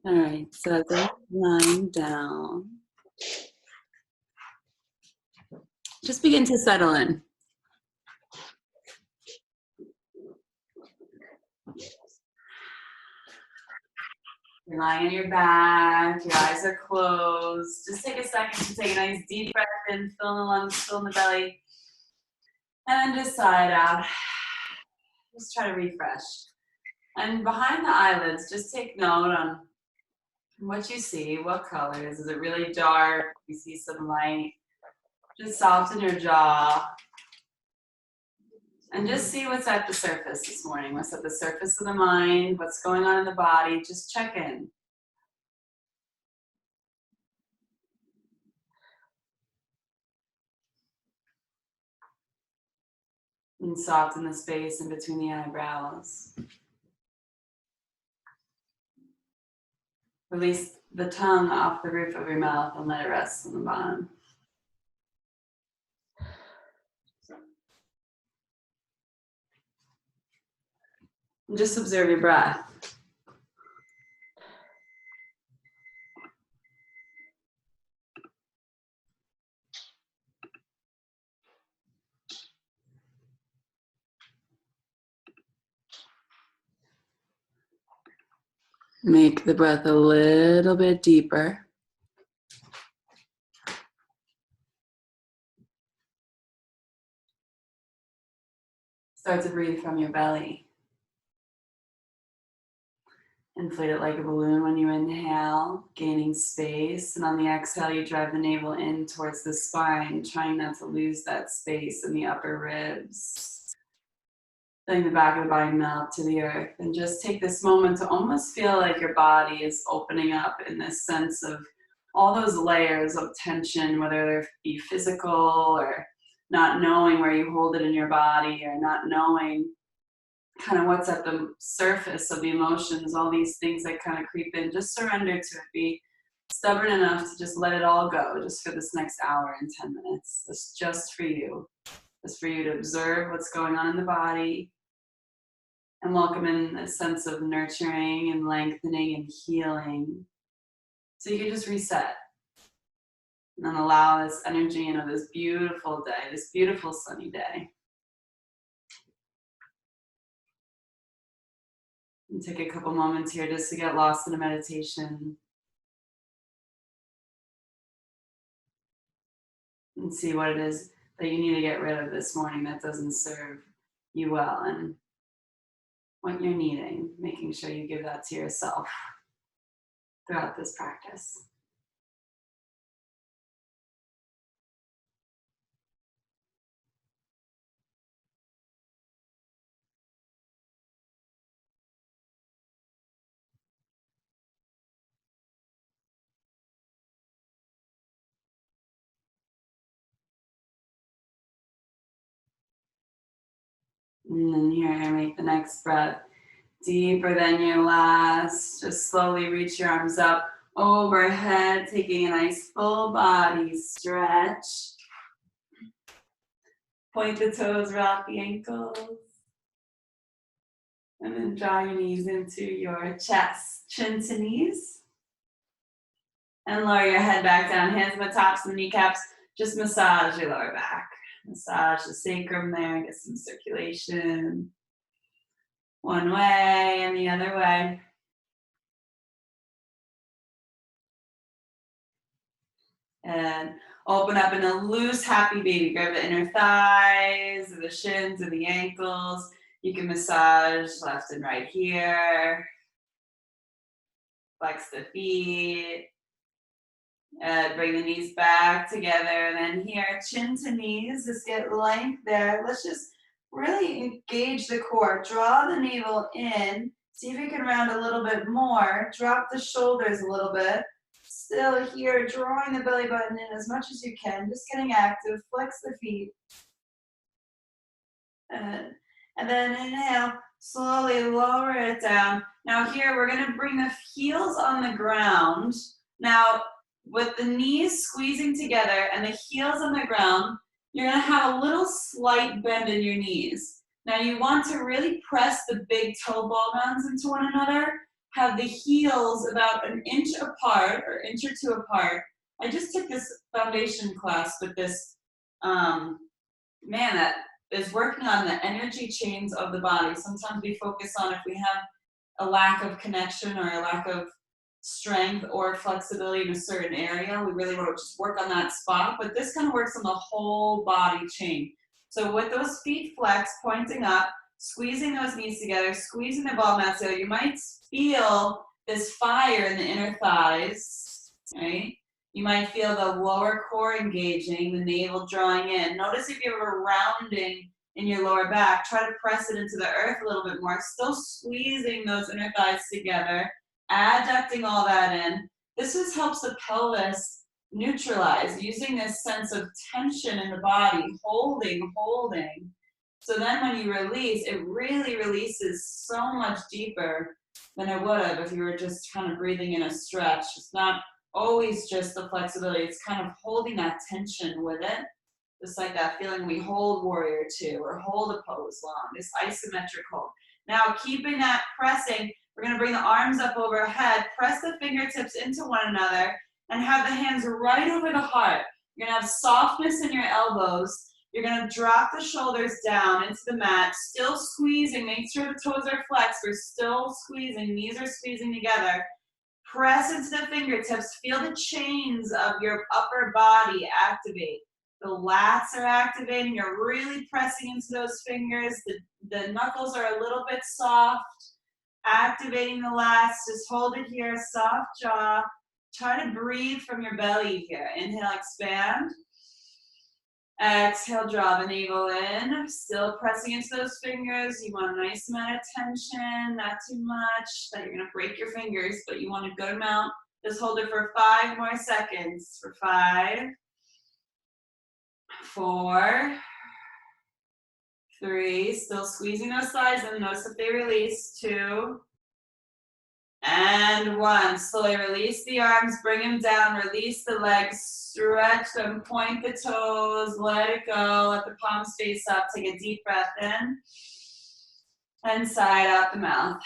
All right, so as I'm lying down, just begin to settle in. You're lying on your back, your eyes are closed. Just take a second to take a nice deep breath in, fill in the lungs, fill in the belly, and just sigh it out. Just try to refresh. And behind the eyelids, just take note on what you see, what colors. Is it really dark? You see some light. Just soften your jaw. And just see what's at the surface this morning. What's at the surface of the mind? What's going on in the body? Just check in. And soften the space in between the eyebrows. Release the tongue off the roof of your mouth and let it rest on the bottom. And just observe your breath. Make the breath a little bit deeper. Start to breathe from your belly. Inflate it like a balloon when you inhale, gaining space. And on the exhale, you drive the navel in towards the spine, trying not to lose that space in the upper ribs. Letting the back of the body melt to the earth. And just take this moment to almost feel like your body is opening up in this sense of all those layers of tension, whether they be physical or not knowing where you hold it in your body or not knowing kind of what's at the surface of the emotions, all these things that kind of creep in. Just surrender to it. Be stubborn enough to just let it all go just for this next hour and 10 minutes. It's just for you. It's for you to observe what's going on in the body and welcome in a sense of nurturing and lengthening and healing. So you can just reset and then allow this energy into this beautiful day, this beautiful sunny day. And take a couple moments here just to get lost in a meditation. And see what it is that you need to get rid of this morning that doesn't serve you well, and what you're needing, making sure you give that to yourself throughout this practice. And then here, make the next breath deeper than your last. Just slowly reach your arms up overhead, taking a nice full body stretch. Point the toes, rock the ankles. And then draw your knees into your chest, chin to knees. And lower your head back down, hands on the tops of the kneecaps. Just massage your lower back. Massage the sacrum there, get some circulation. One way and the other way. And open up in a loose, happy baby. Grab the inner thighs, or the shins, or the ankles. You can massage left and right here. Flex the feet. Bring the knees back together. And then here, chin to knees. Just get length there. Let's just really engage the core. Draw the navel in. See if you can round a little bit more. Drop the shoulders a little bit. Still here, drawing the belly button in as much as you can. Just getting active. Flex the feet. And then inhale. Slowly lower it down. Now here, we're going to bring the heels on the ground. Now, with the knees squeezing together and the heels on the ground, you're going to have a little slight bend in your knees. Now you want to really press the big toe ball bones into one another have the heels about an inch apart or inch or two apart. I just took this foundation class with this man that is working on the energy chains of the body. Sometimes we focus on if we have a lack of connection or a lack of strength or flexibility in a certain area. We really want to just work on that spot, but this kind of works on the whole body chain. So with those feet flexed, pointing up, squeezing those knees together, squeezing the ball mat together, you might feel this fire in the inner thighs, right? You might feel the lower core engaging, the navel drawing in. Notice if you have a rounding in your lower back, try to press it into the earth a little bit more, still squeezing those inner thighs together, adducting all that in. This just helps the pelvis neutralize, using this sense of tension in the body, holding. So then when you release, it really releases so much deeper than it would have if you were just kind of breathing in a stretch. It's not always just the flexibility, it's kind of holding that tension with it. Just like that feeling we hold warrior two or hold a pose long, this isometric hold. Now keeping that pressing, we're gonna bring the arms up overhead, press the fingertips into one another and have the hands right over the heart. You're gonna have softness in your elbows. You're gonna drop the shoulders down into the mat, still squeezing, make sure the toes are flexed. We're still squeezing, knees are squeezing together. Press into the fingertips, feel the chains of your upper body activate. The lats are activating, you're really pressing into those fingers. The knuckles are a little bit soft. Activating the lats, just hold it here, soft jaw. Try to breathe from your belly here. Inhale, expand. Exhale, draw the navel in. Still pressing into those fingers. You want a nice amount of tension, not too much, that you're gonna break your fingers, but you want a good amount. Just hold it for 5 more seconds. For 5, 4, 3, still squeezing those thighs and notice if they release. 2, and 1. Slowly release the arms, bring them down, release the legs, stretch them, point the toes, let it go, let the palms face up, take a deep breath in, and sigh out the mouth.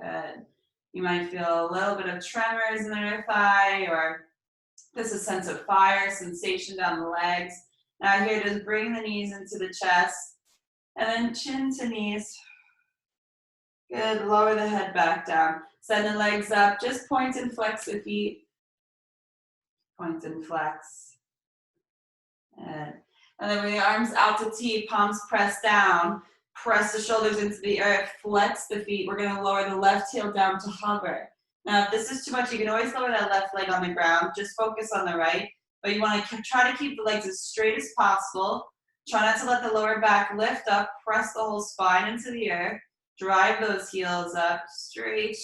Good. You might feel a little bit of tremors in the inner thigh, or just a sense of fire, sensation down the legs. Now here, just bring the knees into the chest, and then chin to knees. Good, lower the head back down. Send the legs up, just point and flex the feet. Point and flex. And then bring the arms out to T, palms press down. Press the shoulders into the earth, flex the feet. We're gonna lower the left heel down to hover. Now if this is too much, you can always lower that left leg on the ground. Just focus on the right. But you wanna try to keep the legs as straight as possible. Try not to let the lower back lift up. Press the whole spine into the earth. Drive those heels up, straight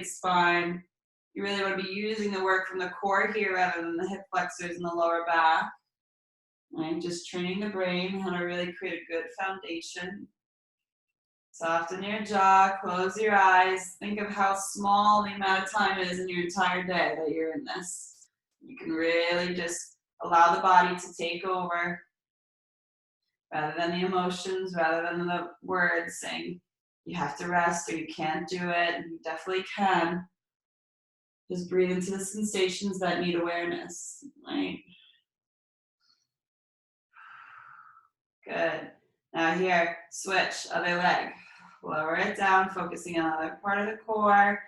spine. You really want to be using the work from the core here rather than the hip flexors and the lower back. Right? Just training the brain how to really create a good foundation. Soften your jaw, close your eyes. Think of how small the amount of time is in your entire day that you're in this. You can really just allow the body to take over rather than the emotions, rather than the words saying, you have to rest or you can't do it. You definitely can. Just breathe into the sensations that need awareness, right? Good. Now here, switch, other leg. Lower it down, focusing on the other part of the core.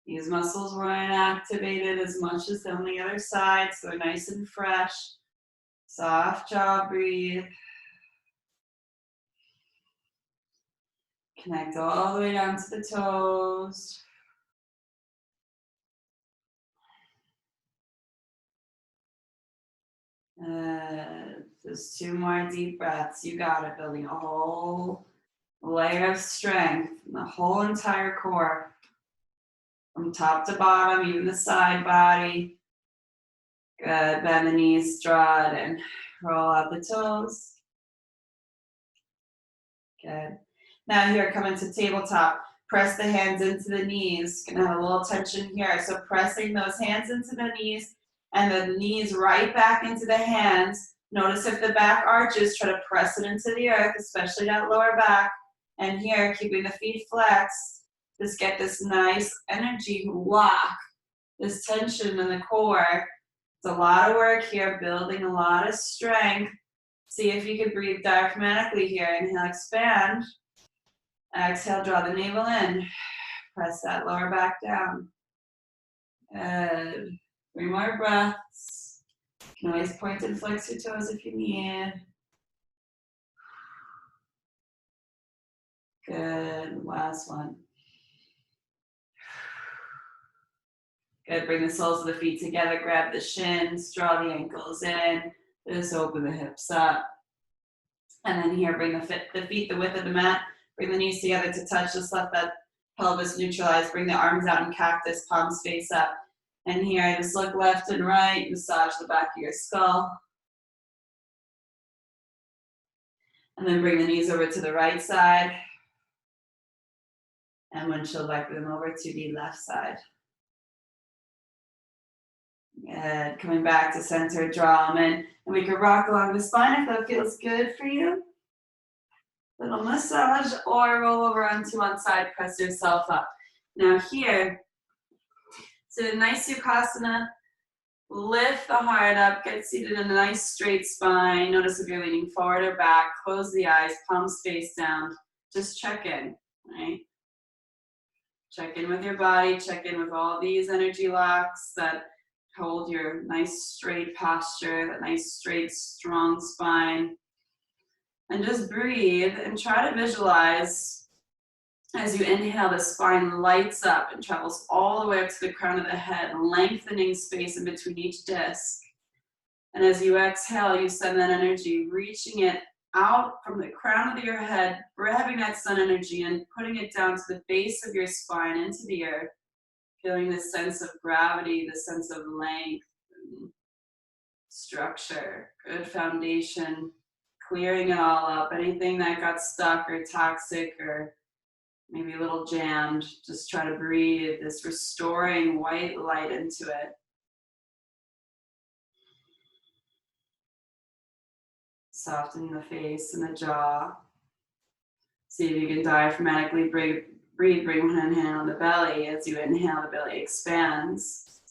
These muscles weren't activated as much as on the other side, so they're nice and fresh. Soft jaw, breathe. Connect all the way down to the toes. Just 2 more deep breaths. You got it. Building a whole layer of strength in the whole entire core. From top to bottom, even the side body. Good. Bend the knees, draw it in. Roll out the toes. Good. Now here, come into tabletop. Press the hands into the knees. Gonna have a little tension here. So pressing those hands into the knees and the knees right back into the hands. Notice if the back arches, try to press it into the earth, especially that lower back. And here, keeping the feet flexed. Just get this nice energy lock, this tension in the core. It's a lot of work here, building a lot of strength. See if you can breathe diaphragmatically here. Inhale, expand. Exhale, draw the navel in. Press that lower back down. Good. 3 more breaths. You can always point and flex your toes if you need. Good. Last one. Good. Bring the soles of the feet together. Grab the shins. Draw the ankles in. Just open the hips up. And then here, bring the feet the width of the mat. Bring the knees together to touch. Just let that pelvis neutralize. Bring the arms out in cactus, palms face up. And here, just look left and right. Massage the back of your skull. And then bring the knees over to the right side. And windshield wiper them over to the left side. Good. Coming back to center, draw them in. And we can rock along the spine if that feels good for you. Little massage, or roll over onto one side, press yourself up. Now here, so a nice Sukhasana, lift the heart up, get seated in a nice straight spine. Notice if you're leaning forward or back, close the eyes, palms face down. Just check in, right? Check in with your body, check in with all these energy locks that hold your nice straight posture, that nice straight strong spine. And just breathe and try to visualize as you inhale, the spine lights up and travels all the way up to the crown of the head, lengthening space in between each disc. And as you exhale, you send that energy, reaching it out from the crown of your head, grabbing that sun energy and putting it down to the base of your spine into the earth, feeling this sense of gravity, the sense of length, and structure, good foundation, clearing it all up. Anything that got stuck or toxic or maybe a little jammed, just try to breathe this restoring white light into it. Soften the face and the jaw. See if you can diaphragmatically breathe, bring one hand on the belly. As you inhale, the belly expands.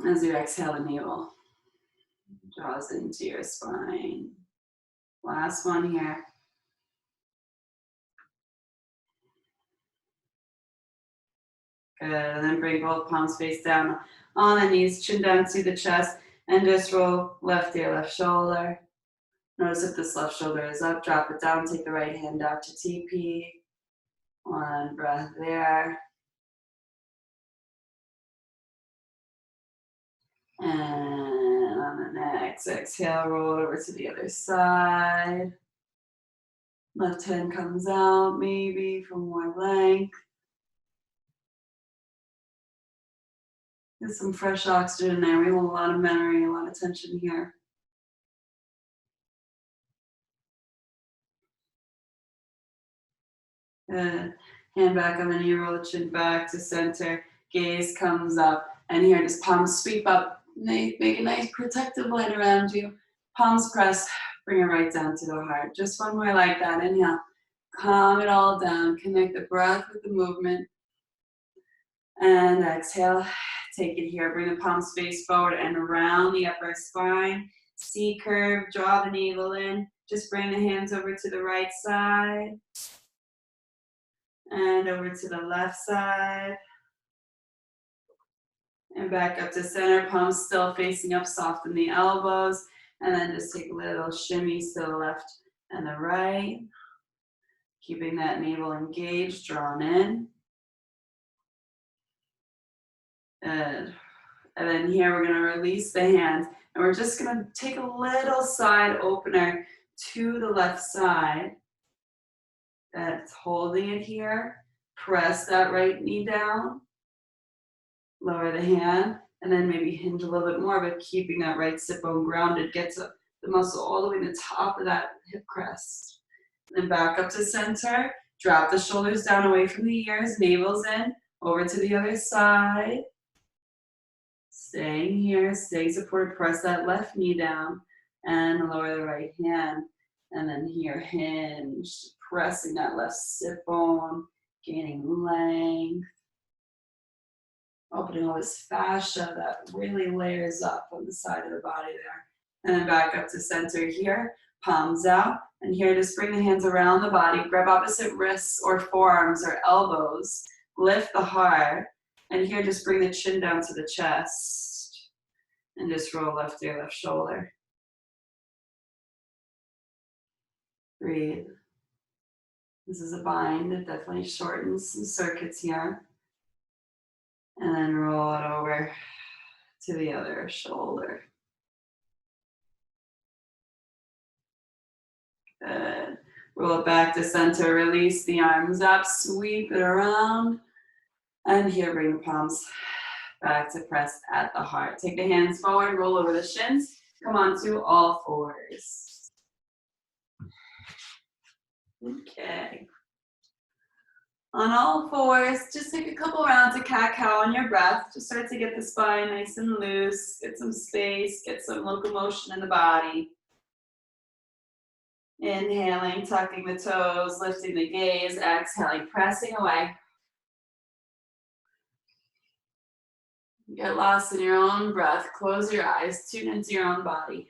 As you exhale, the navel draws into your spine. Last one here. Good, and then bring both palms face down on the knees, chin down to the chest, and just roll left ear, left shoulder. Notice if this left shoulder is up, drop it down, take the right hand out to TP. One breath there. And on the next exhale, roll over to the other side. Left hand comes out, maybe for more length. Get some fresh oxygen there. We hold a lot of memory, a lot of tension here. Good. Hand back on the knee, roll the chin back to center. Gaze comes up. And here, just palms sweep up. Make a nice protective light around you. Palms press. Bring it right down to the heart. Just one more like that. Inhale. Calm it all down. Connect the breath with the movement. And exhale. Take it here. Bring the palms face forward and around the upper spine. C curve. Draw the navel in. Just bring the hands over to the right side. And over to the left side. And back up to center. Palms still facing up. Soften the elbows. And then just take little shimmies to the left and the right. Keeping that navel engaged, drawn in. Good. And then here we're going to release the hands. And we're just going to take a little side opener to the left side. That's holding it here. Press that right knee down. Lower the hand. And then maybe hinge a little bit more, but keeping that right sit bone grounded. Get to the muscle all the way to the top of that hip crest. And then back up to center. Drop the shoulders down away from the ears. Navel's in. Over to the other side. Staying here. Staying supported. Press that left knee down. And lower the right hand. And then here, hinge. Pressing that left sit bone. Gaining length. Opening all this fascia that really layers up on the side of the body there. And then back up to center here, palms out. And here, just bring the hands around the body, grab opposite wrists or forearms or elbows, lift the heart. And here, just bring the chin down to the chest. And just roll left ear, left shoulder. Breathe. This is a bind. It definitely shortens some circuits here. And then roll it over to the other shoulder. Good. Roll it back to center. Release the arms up. Sweep it around. And here, bring the palms back to press at the heart. Take the hands forward. Roll over the shins. Come on to all fours. Okay. On all fours, just take a couple rounds of cat-cow on your breath. Just start to get the spine nice and loose. Get some space. Get some locomotion in the body. Inhaling, tucking the toes, lifting the gaze. Exhaling, pressing away. Get lost in your own breath. Close your eyes. Tune into your own body.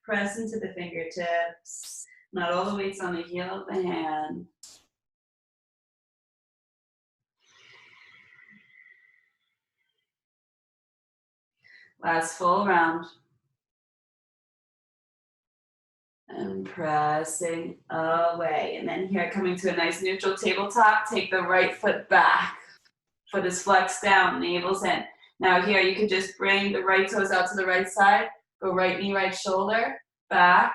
Press into the fingertips. Not all the weight's on the heel of the hand. Last full round. And pressing away. And then here, coming to a nice neutral tabletop, take the right foot back. Foot is flexed down, navel's in. Now here, you could just bring the right toes out to the right side. Go right knee, right shoulder, back.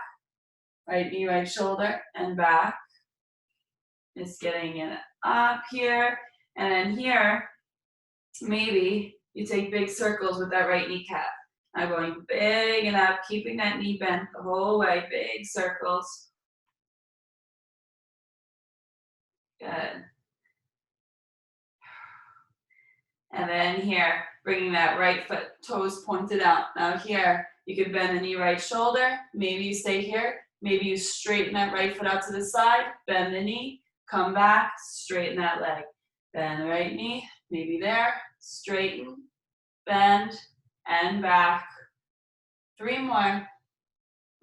Right knee, right shoulder, and back. Just getting it up here. And then here, maybe you take big circles with that right kneecap. Now going big and up, keeping that knee bent the whole way, big circles. Good. And then here, bringing that right foot, toes pointed out. Now here, you can bend the knee, right shoulder. Maybe you stay here. Maybe you straighten that right foot out to the side, bend the knee, come back, straighten that leg. Bend the right knee, maybe there, straighten, bend, and back. 3 more.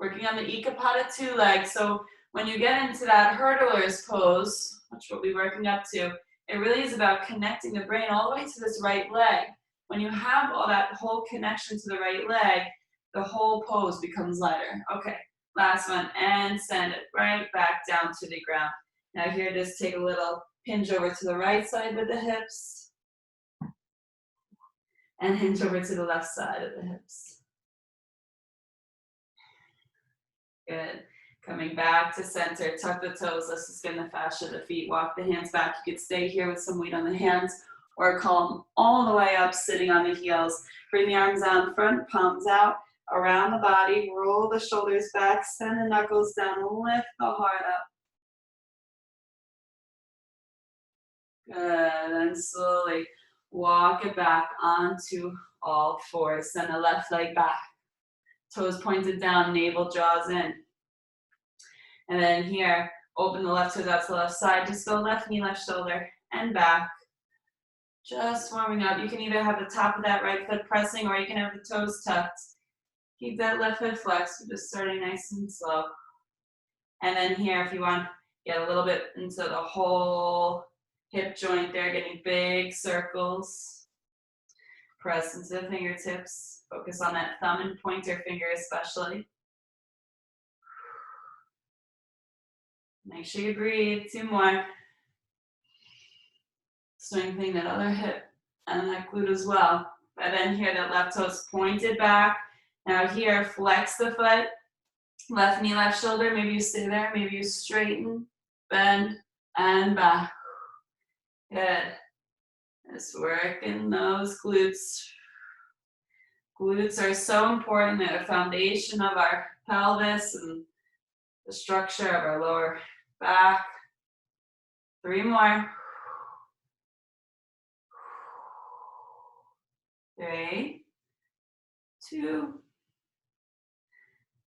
Working on the Eka Pada II leg. So when you get into that hurdler's pose, which we'll be working up to, it really is about connecting the brain all the way to this right leg. When you have all that whole connection to the right leg, the whole pose becomes lighter. Okay, last one, and send it right back down to the ground. Now here, just take a little hinge over to the right side with the hips, and hinge over to the left side of the hips. Good. Coming back to center, tuck the toes, let's just skin the fascia of the feet, walk the hands back. You could stay here with some weight on the hands or come all the way up, sitting on the heels. Bring the arms out in front, palms out, around the body, roll the shoulders back, send the knuckles down, lift the heart up. Good, and slowly walk it back onto all fours. Send the left leg back. Toes pointed down, navel draws in. And then here, open the left toes out to the left side. Just go left knee, left shoulder, and back. Just warming up. You can either have the top of that right foot pressing, or you can have the toes tucked. Keep that left foot flexed. We're just starting nice and slow. And then here, if you want, get a little bit into the whole hip joint there, getting big circles. Press into the fingertips. Focus on that thumb and pointer finger especially. Make sure you breathe. 2 more. Strengthening that other hip and that glute as well. But then here, that left toe is pointed back. Now here, flex the foot. Left knee, left shoulder. Maybe you stay there. Maybe you straighten, bend, and back. Good. Just working those glutes. Glutes are so important. They're the foundation of our pelvis and the structure of our lower back. 3 more. 3, 2,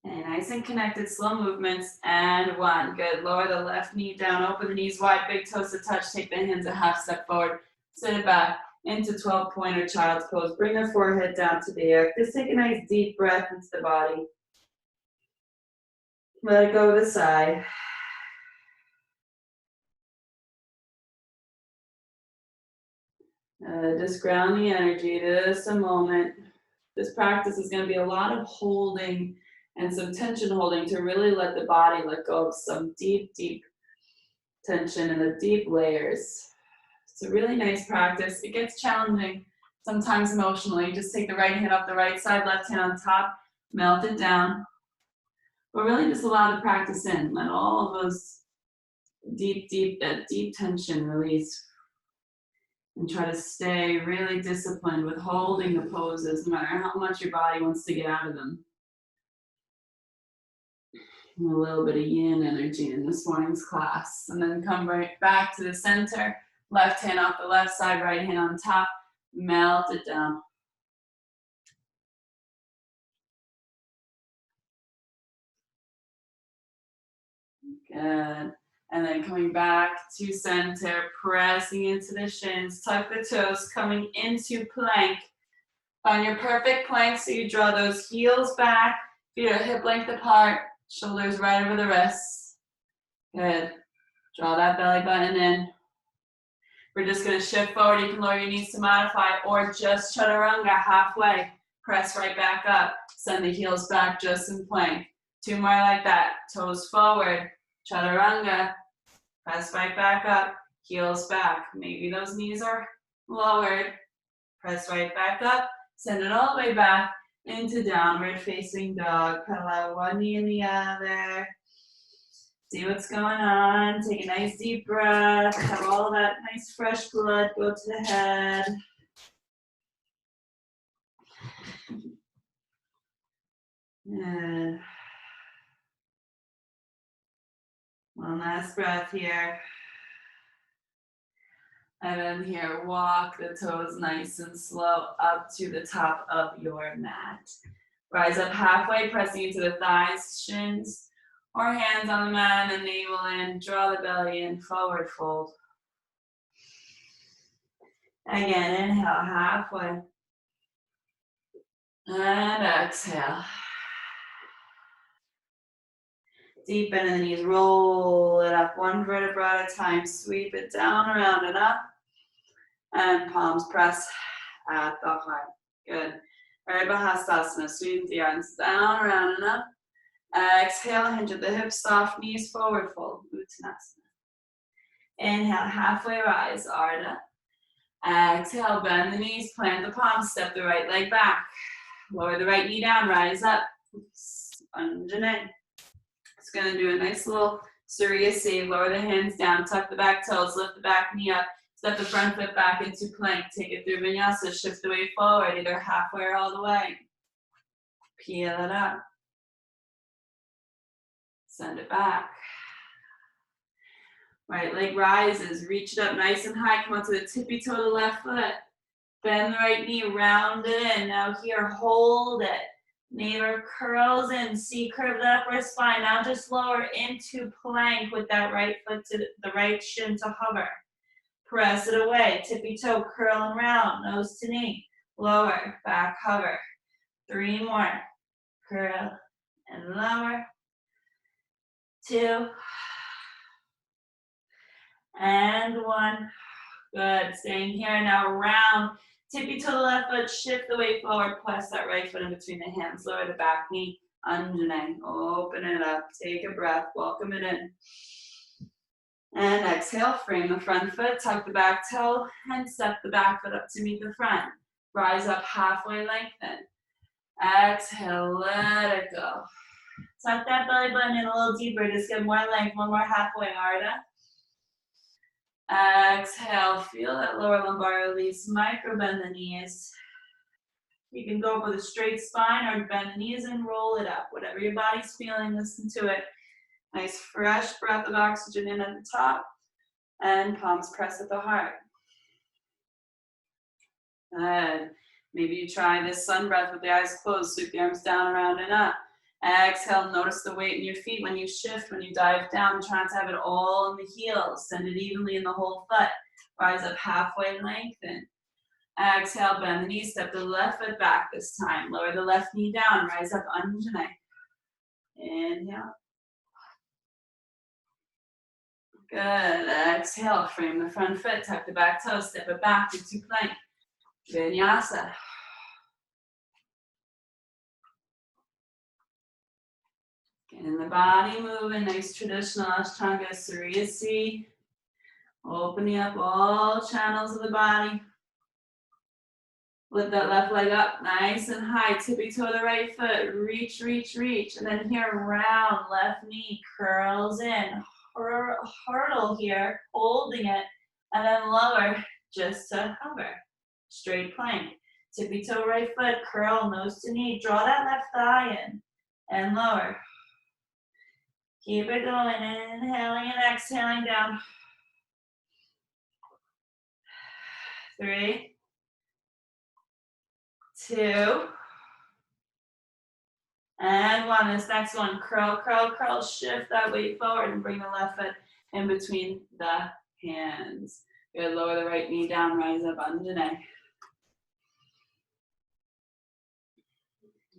Okay, nice and connected, slow movements, and 1. Good, lower the left knee down, open the knees wide, big toes to touch, take the hands a half step forward, sit it back into 12-pointer child's pose, bring the forehead down to the air. Just take a nice deep breath into the body. Let it go to the side. Just ground the energy, just a moment. This practice is going to be a lot of holding and some tension holding to really let the body let go of some deep, deep tension in the deep layers. It's a really nice practice. It gets challenging sometimes emotionally. Just take the right hand up the right side, left hand on top, melt it down. But really just allow the practice in. Let all of those deep tension release. And try to stay really disciplined with holding the poses, no matter how much your body wants to get out of them. And a little bit of yin energy in this morning's class. And then come right back to the center. Left hand off the left side, right hand on top. Melt it down. Good. And then coming back to center, pressing into the shins, tuck the toes, coming into plank. Find your perfect plank so you draw those heels back, feet are hip length apart, shoulders right over the wrists. Good. Draw that belly button in. We're just going to shift forward. You can lower your knees to modify or just chaturanga halfway. Press right back up. Send the heels back just in plank. 2 more like that. Toes forward. Chaturanga. Press right back up. Heels back. Maybe those knees are lowered. Press right back up. Send it all the way back into downward facing dog. Pedal out one knee and the other. See what's going on. Take a nice deep breath. Have all that nice fresh blood go to the head. And one last breath here. And then here, walk the toes nice and slow up to the top of your mat. Rise up halfway, pressing into the thighs, shins, or hands on the mat, and the navel in. Draw the belly in, forward fold. Again, inhale halfway. And exhale. Deepen in the knees, roll it up one vertebra at a time. Sweep it down, around and up. And palms press at the heart. Good. Urdhva sweep the arms down, around and up. Exhale, hinge at the hips, soft knees, forward fold, Uttanasana. Inhale, halfway rise, Ardha. Exhale, bend the knees, plant the palms, step the right leg back. Lower the right knee down, rise up. Anjane. It's going to do a nice little Surya save. Lower the hands down, tuck the back toes, lift the back knee up. Step the front foot back into plank. Take it through vinyasa. Shift the weight forward, either halfway or all the way. Peel it up. Send it back. Right leg rises. Reach it up nice and high. Come onto the tippy toe of the left foot. Bend the right knee, round it in. Now here, hold it. Navel curls in. See, curve the upper spine. Now just lower into plank with that right foot to the right shin to hover. Press it away. Tippy toe, curl and round. Nose to knee. Lower, back, hover. 3 more. Curl and lower. 2. And 1. Good. Staying here. Now round. Tippy to the left foot. Shift the weight forward. Press that right foot in between the hands. Lower the back knee. Anjane. Open it up. Take a breath. Welcome it in. And exhale. Frame the front foot. Tuck the back toe. And step the back foot up to meet the front. Rise up halfway. Lengthen. Exhale. Let it go. Tuck that belly button in a little deeper. Just get more length. 1 more halfway. Ardha. Exhale, feel that lower lumbar release, micro bend the knees. You can go up with a straight spine or bend the knees and roll it up. Whatever your body's feeling, listen to it. Nice fresh breath of oxygen in at the top and palms press at the heart. Good. Maybe you try this sun breath with the eyes closed, sweep the arms down, around and up. Exhale, notice the weight in your feet when you shift, when you dive down. Try not to have it all in the heels. Send it evenly in the whole foot. Rise up halfway, lengthen. Exhale, bend the knees, step the left foot back this time. Lower the left knee down, rise up, Anjane. Inhale. Good. Exhale, frame the front foot, tuck the back toes, step it back into plank. Vinyasa. Getting the body moving, nice traditional Ashtanga Surya C. Opening up all channels of the body. Lift that left leg up nice and high. Tippy toe the right foot. Reach, reach, reach. And then here, round left knee curls in. Hurdle here, holding it. And then lower just to hover. Straight plank. Tippy toe right foot, curl nose to knee. Draw that left thigh in. And lower. Keep it going. Inhaling and exhaling down. 3, 2, and 1. This next one, curl, curl, curl. Shift that weight forward and bring the left foot in between the hands. Good. Lower the right knee down, rise up, Anjane.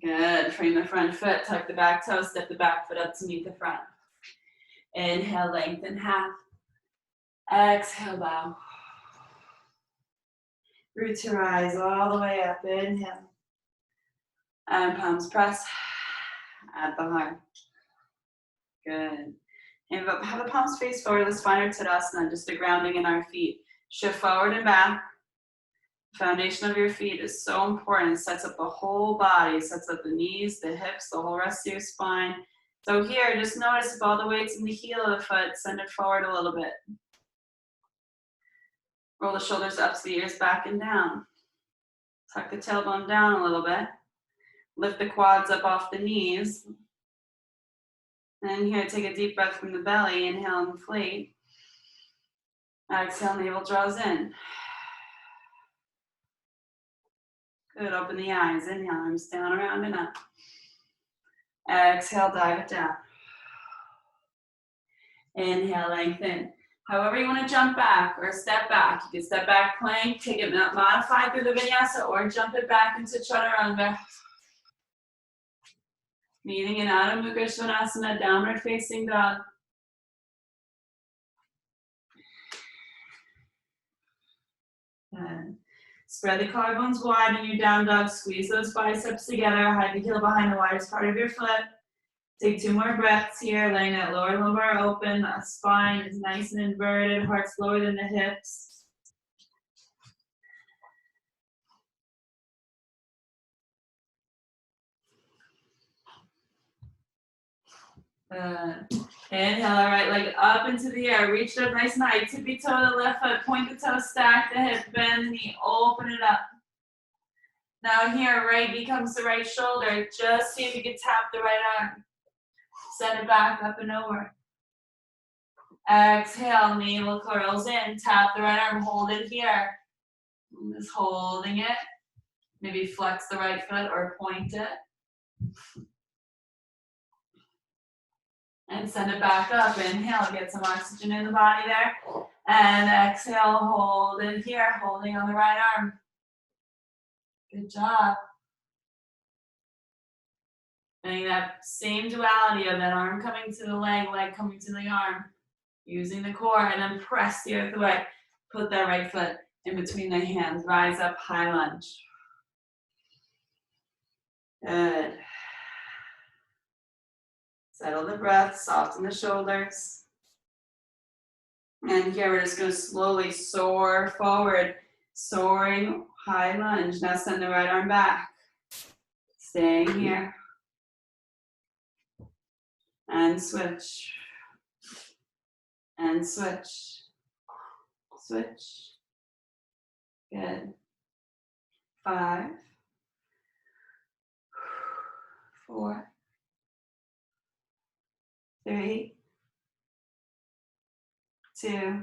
Good. Frame the front foot, tuck the back toe, step the back foot up to meet the front. Inhale, lengthen half. Exhale, bow. Root to rise all the way up. Inhale. And palms press at the heart. Good. And have the palms face forward. Let's find our Tadasana, just the grounding in our feet. Shift forward and back. The foundation of your feet is so important. It sets up the whole body. It sets up the knees, the hips, the whole rest of your spine. So here, just notice if all the weight's in the heel of the foot, send it forward a little bit. Roll the shoulders up to the ears, back and down. Tuck the tailbone down a little bit. Lift the quads up off the knees. And here, take a deep breath from the belly. Inhale, inflate. Exhale, navel draws in. Good, open the eyes. Inhale, arms down, around, and up. Exhale, dive it down. Inhale, lengthen. However you want to jump back or step back. You can step back plank, take it modified through the vinyasa, or jump it back into chaturanga. Meeting in Adho Mukha Svanasana, downward facing dog. Good. Spread the collarbones wide in your down dog. Squeeze those biceps together. Hide the heel behind the widest part of your foot. Take 2 more breaths here, letting that lower lumbar open. The spine is nice and inverted. Heart's lower than the hips. Inhale, right leg up into the air. Reach it up nice and high. Tippy toe the left foot. Point the toe, stack the hip, bend the knee, open it up. Now here, right knee comes to right shoulder. Just see if you can tap the right arm. Send it back up and over. Exhale, navel curls in. Tap the right arm, hold it here. Just holding it. Maybe flex the right foot or point it. And send it back up. Inhale, get some oxygen in the body there. And exhale, hold it here, holding on the right arm. Good job. Getting that same duality of that arm coming to the leg coming to the arm. Using the core, and then press the earth away. Put that right foot in between the hands. Rise up, high lunge. Good. Settle the breath, soften the shoulders. And here we're just going to slowly soar forward. Soaring, high lunge. Now send the right arm back. Staying here. And switch. And switch. Switch. Good. 5, 4, 3, 2,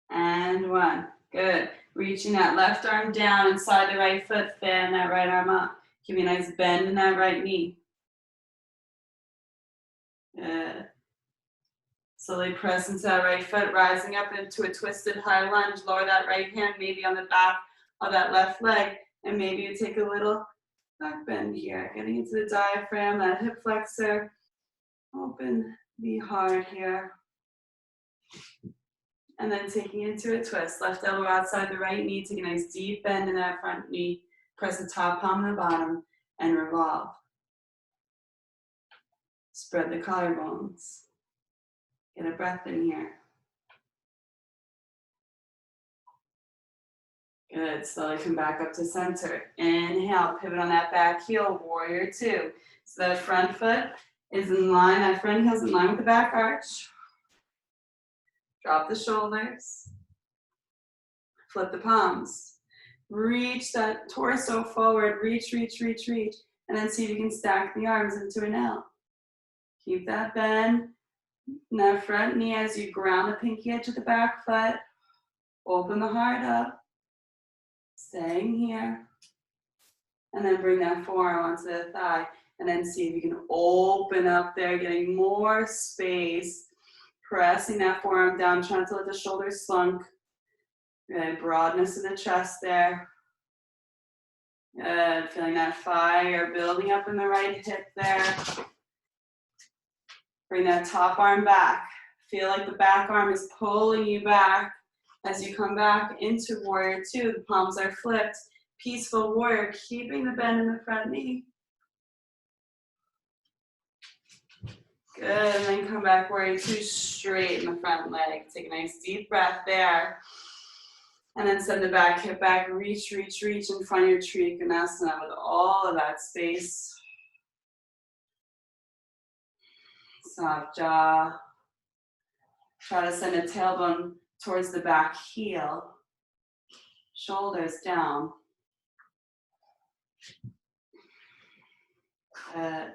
and 1. Good. Reaching that left arm down inside the right foot, fan that right arm up. Give me a nice bend in that right knee. Good. Slowly press into that right foot, rising up into a twisted high lunge. Lower that right hand, maybe on the back of that left leg. And maybe you take a little back bend here, getting into the diaphragm, that hip flexor. Open the heart here. And then taking it into a twist. Left elbow outside the right knee. Take a nice deep bend in that front knee. Press the top palm and the bottom and revolve. Spread the collarbones. Get a breath in here. Good. Slowly come back up to center. Inhale. Pivot on that back heel. Warrior two. So that front foot is in line. That front heel is in line with the back arch. Drop the shoulders. Flip the palms. Reach that torso forward. Reach, reach, reach, reach. And then see if you can stack the arms into an L. Keep that bend in that front knee as you ground the pinky edge of the back foot. Open the heart up. Staying here. And then bring that forearm onto the thigh. And then see if you can open up there, getting more space. Pressing that forearm down, trying to let the shoulders slunk. Good. Broadness in the chest there. Good. Feeling that fire building up in the right hip there. Bring that top arm back. Feel like the back arm is pulling you back as you come back into warrior two. The palms are flipped. Peaceful warrior, keeping the bend in the front knee. Good, and then come back warrior two, straight in the front leg. Take a nice deep breath there. And then send the back hip back, reach, reach, reach in front of your Koundinyasana with all of that space. Soft jaw. Try to send a tailbone towards the back heel. Shoulders down. Good.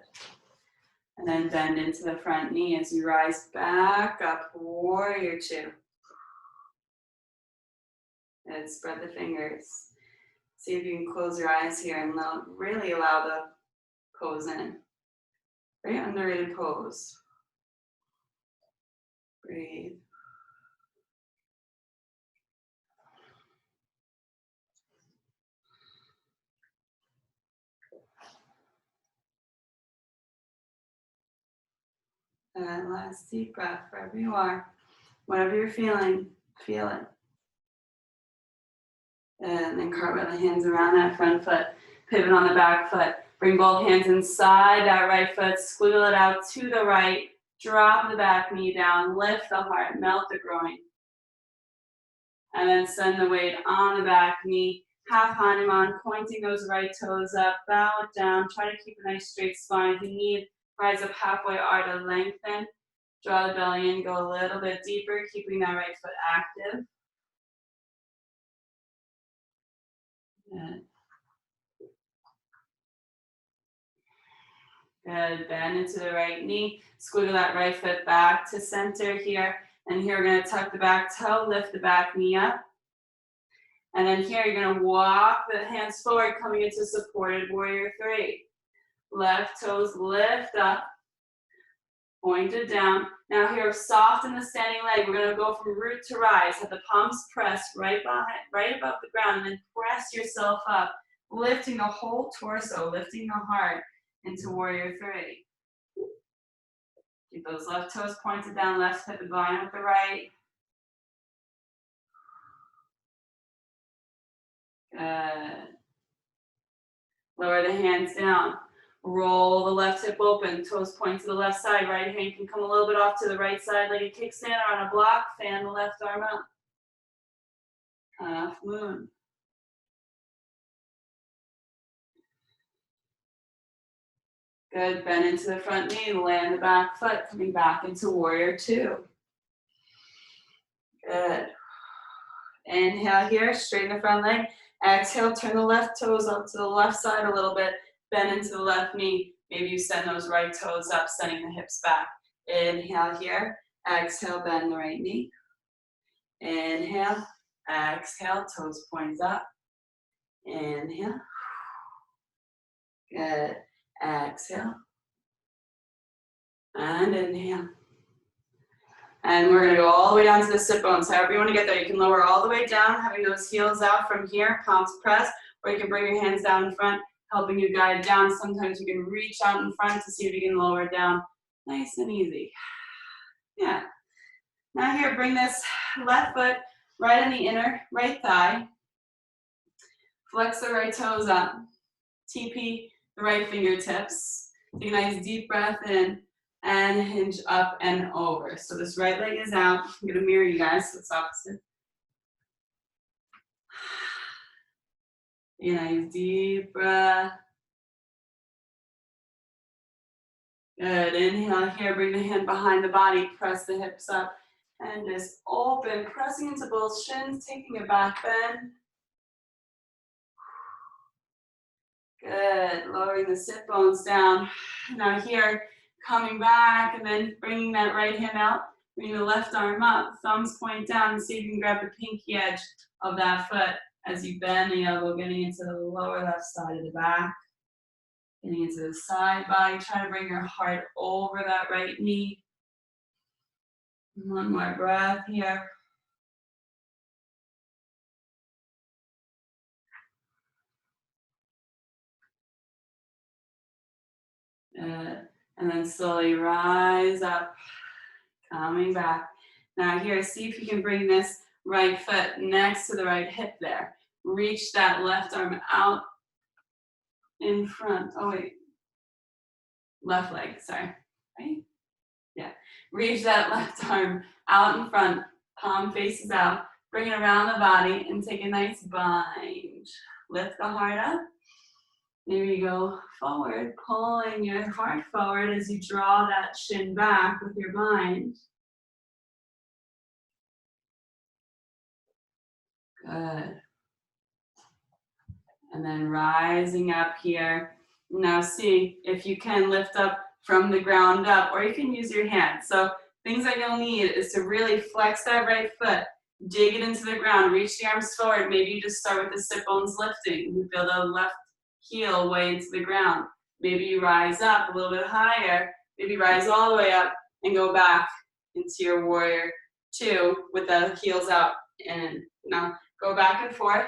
And then bend into the front knee as you rise back up, warrior two. And spread the fingers. See if you can close your eyes here and really allow the pose in. Very underrated pose. Breathe. And last deep breath wherever you are. Whatever you're feeling, feel it. And then cartwheel the hands around that front foot. Pivot on the back foot. Bring both hands inside that right foot. Squiggle it out to the right. Drop the back knee down. Lift the heart. Melt the groin. And then send the weight on the back knee. Half Hanuman, pointing those right toes up. Bow it down. Try to keep a nice straight spine. If you need, rise up halfway arch to lengthen. Draw the belly in. Go a little bit deeper, keeping that right foot active. Good. Good. Bend into the right knee. Squiggle that right foot back to center here. And here we're going to tuck the back toe, lift the back knee up. And then here you're going to walk the hands forward, coming into supported warrior three. Left toes lift up. Pointed down. Now here, soft in the standing leg. We're going to go from root to rise. Have the palms pressed right above the ground. And then press yourself up. Lifting the whole torso, lifting the heart into warrior three. Keep those left toes pointed down, left hip in line with the right. Good. Lower the hands down. Roll the left hip open, toes point to the left side. Right hand can come a little bit off to the right side like a kickstand or on a block. Fan the left arm out. Half moon. Good, bend into the front knee, land the back foot, coming back into warrior two. Good. Inhale here, straighten the front leg. Exhale, turn the left toes up to the left side a little bit. Bend into the left knee. Maybe you send those right toes up, sending the hips back. Inhale here. Exhale, bend the right knee. Inhale. Exhale, toes points up. Inhale. Good. Exhale. And inhale. And we're gonna go all the way down to the sit bones. However you wanna get there, you can lower all the way down, having those heels out from here, palms pressed, or you can bring your hands down in front, helping you guide down. Sometimes you can reach out in front to see if you can lower down. Nice and easy. Yeah. Now here, bring this left foot right on the inner right thigh. Flex the right toes up. TP the right fingertips. Take a nice deep breath in and hinge up and over. So this right leg is out. I'm gonna mirror you guys, so it's opposite. Take a nice deep breath. Good, inhale here, bring the hand behind the body, press the hips up, and just open, pressing into both shins, taking a back bend. Good, lowering the sit bones down. Now here, coming back and then bringing that right hand out, bringing the left arm up, thumbs point down, and see if you can grab the pinky edge of that foot as you bend the elbow, getting into the lower left side of the back, getting into the side body, try to bring your heart over that right knee. One more breath here. And then slowly rise up, coming back. Now here, see if you can bring this right foot next to the right hip there. Reach that left arm out in front. Oh wait, left leg, sorry, right? Yeah, reach that left arm out in front, palm faces out. Bring it around the body and take a nice bind. Lift the heart up. Maybe you go forward, pulling your heart forward as you draw that shin back with your bind. Good. And then rising up here. Now see if you can lift up from the ground up, or you can use your hands. So things that you'll need is to really flex that right foot, dig it into the ground, reach the arms forward. Maybe you just start with the sit bones lifting. You feel the left heel way into the ground. Maybe you rise up a little bit higher. Maybe rise all the way up and go back into your warrior two with the heels out. And now go back and forth.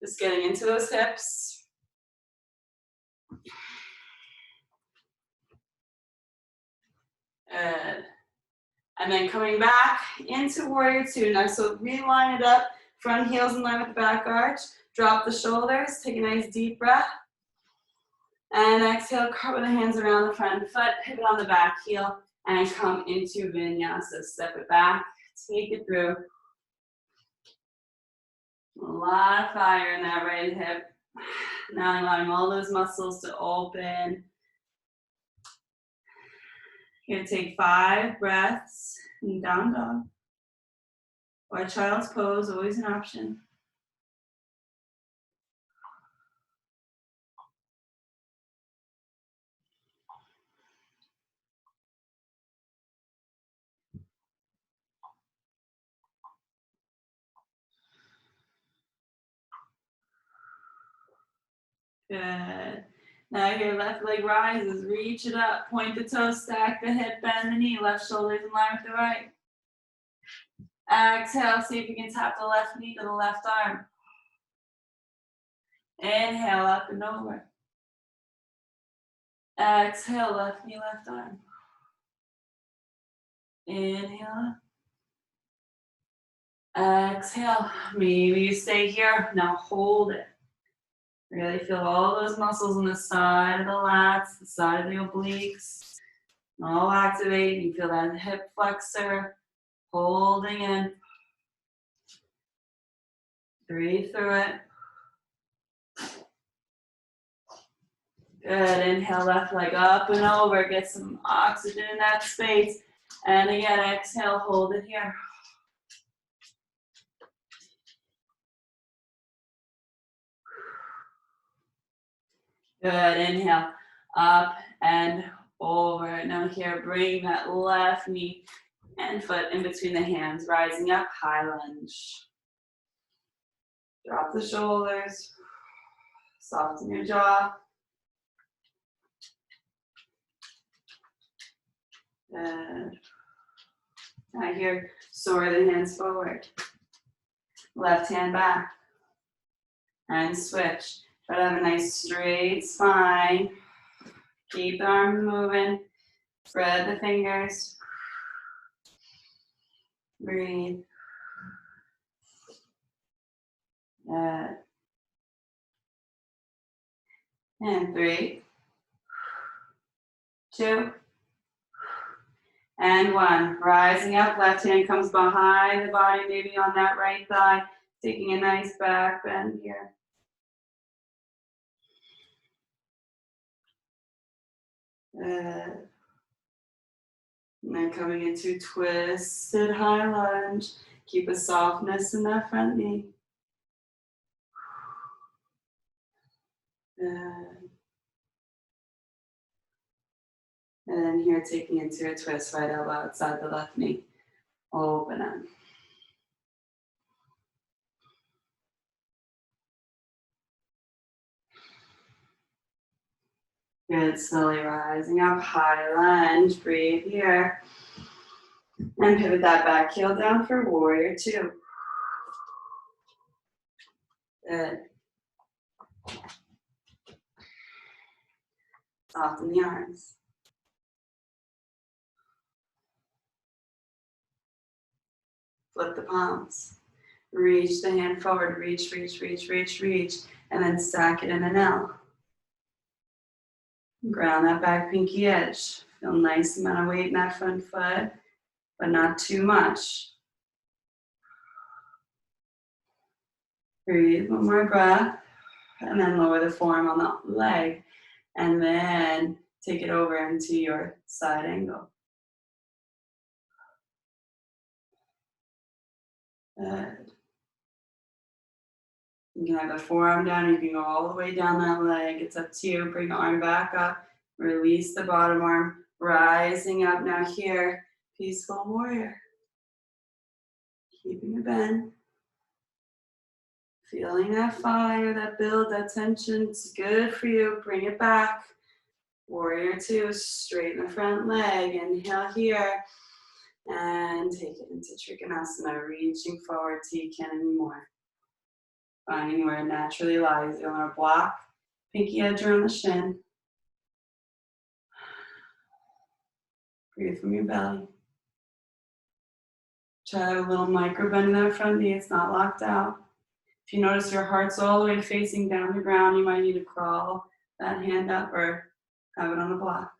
Just getting into those hips. Good. And then coming back into warrior two. Now, so reline it up, front heels in line with the back arch. Drop the shoulders, take a nice deep breath. And exhale, cartwheel the hands around the front foot, pivot on the back heel, and come into vinyasa. Step it back, take it through. A lot of fire in that right hip. Now allowing all those muscles to open. Here, take 5 breaths in down dog. Or child's pose, always an option. Good. Now your left leg rises, reach it up, point the toes, stack the hip, bend the knee, left shoulder's in line with the right. Exhale, see if you can tap the left knee to the left arm. Inhale, up and over. Exhale, left knee, left arm. Inhale. Exhale, maybe you stay here. Now hold it. Really feel all those muscles on the side of the lats, the side of the obliques. All activate. You feel that hip flexor. Holding in. Breathe through it. Good. Inhale, left leg up and over. Get some oxygen in that space. And again, exhale, hold it here. Good. Inhale, up and over. Now here, bring that left knee and foot in between the hands. Rising up, high lunge. Drop the shoulders. Soften your jaw. Good. Now here, soar the hands forward. Left hand back. And switch. Try to have a nice straight spine. Keep the arms moving. Spread the fingers. Breathe. Good. And 3, 2, and 1. Rising up, left hand comes behind the body, maybe on that right thigh. Taking a nice back bend here. Good. And then coming into twisted high lunge. Keep a softness in that front knee. Good. And then here, taking into a twist, right elbow outside the left knee. Open up. Good, slowly rising up, high lunge, breathe here. And pivot that back heel down for warrior 2. Good. Soften the arms. Flip the palms. Reach the hand forward, reach, reach, reach, reach, reach, and then stack it in an L. Ground that back pinky edge. Feel nice amount of weight in that front foot, but not too much. Breathe, one more breath, and then lower the forearm on the leg, and then take it over into your side angle. Good. You can have the forearm down, you can go all the way down that leg. It's up to you. Bring the arm back up, release the bottom arm, rising up now here, peaceful warrior. Keeping a bend. Feeling that fire, that build, that tension. It's good for you. Bring it back. Warrior 2, straighten the front leg. Inhale here. And take it into Trikonasana, reaching forward till you can't anymore. Finding where it naturally lies. You want to block, pinky edge around the shin. Breathe from your belly. Try to have a little micro bend in that front knee. It's not locked out. If you notice your heart's all the way facing down the ground, you might need to crawl that hand up or have it on the block.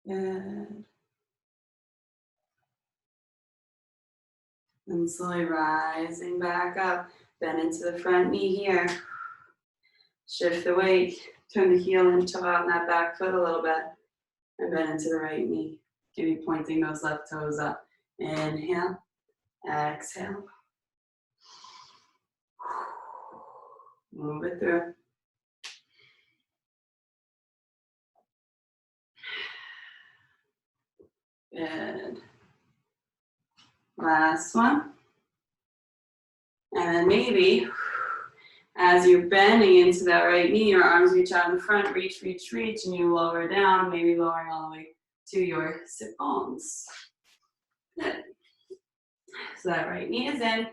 Good. And slowly rising back up. Bend into the front knee here. Shift the weight. Turn the heel and toe out in that back foot a little bit. And bend into the right knee. Maybe pointing those left toes up. Inhale. Exhale. Move it through. Good. Last one. And then maybe, as you're bending into that right knee, your arms reach out in front, reach, reach, reach, and you lower down, maybe lowering all the way to your sit bones. Good. So that right knee is in,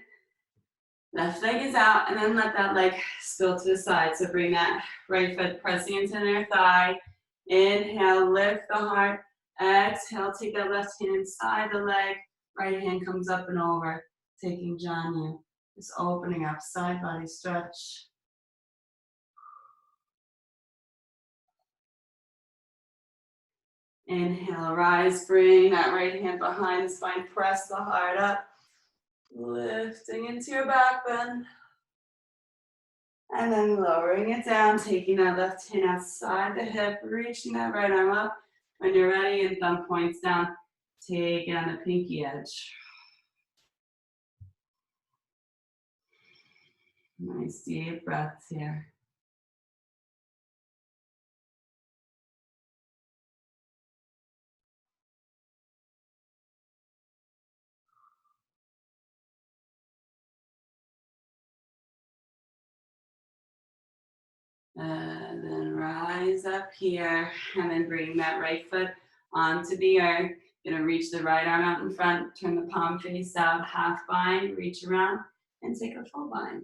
left leg is out, and then let that leg spill to the side. So bring that right foot pressing into the inner thigh. Inhale, lift the heart. Exhale, take that left hand inside the leg. Right hand comes up and over, taking Janu. Just opening up, side body stretch. Inhale, rise, bring that right hand behind the spine, press the heart up. Lifting into your back bend. And then lowering it down, taking that left hand outside the hip, reaching that right arm up. When you're ready, and thumb points down, take it on the pinky edge. Nice deep breaths here. Then rise up here and then bring that right foot onto the earth. Gonna reach the right arm out in front, turn the palm face out, half bind, reach around, and take a full bind.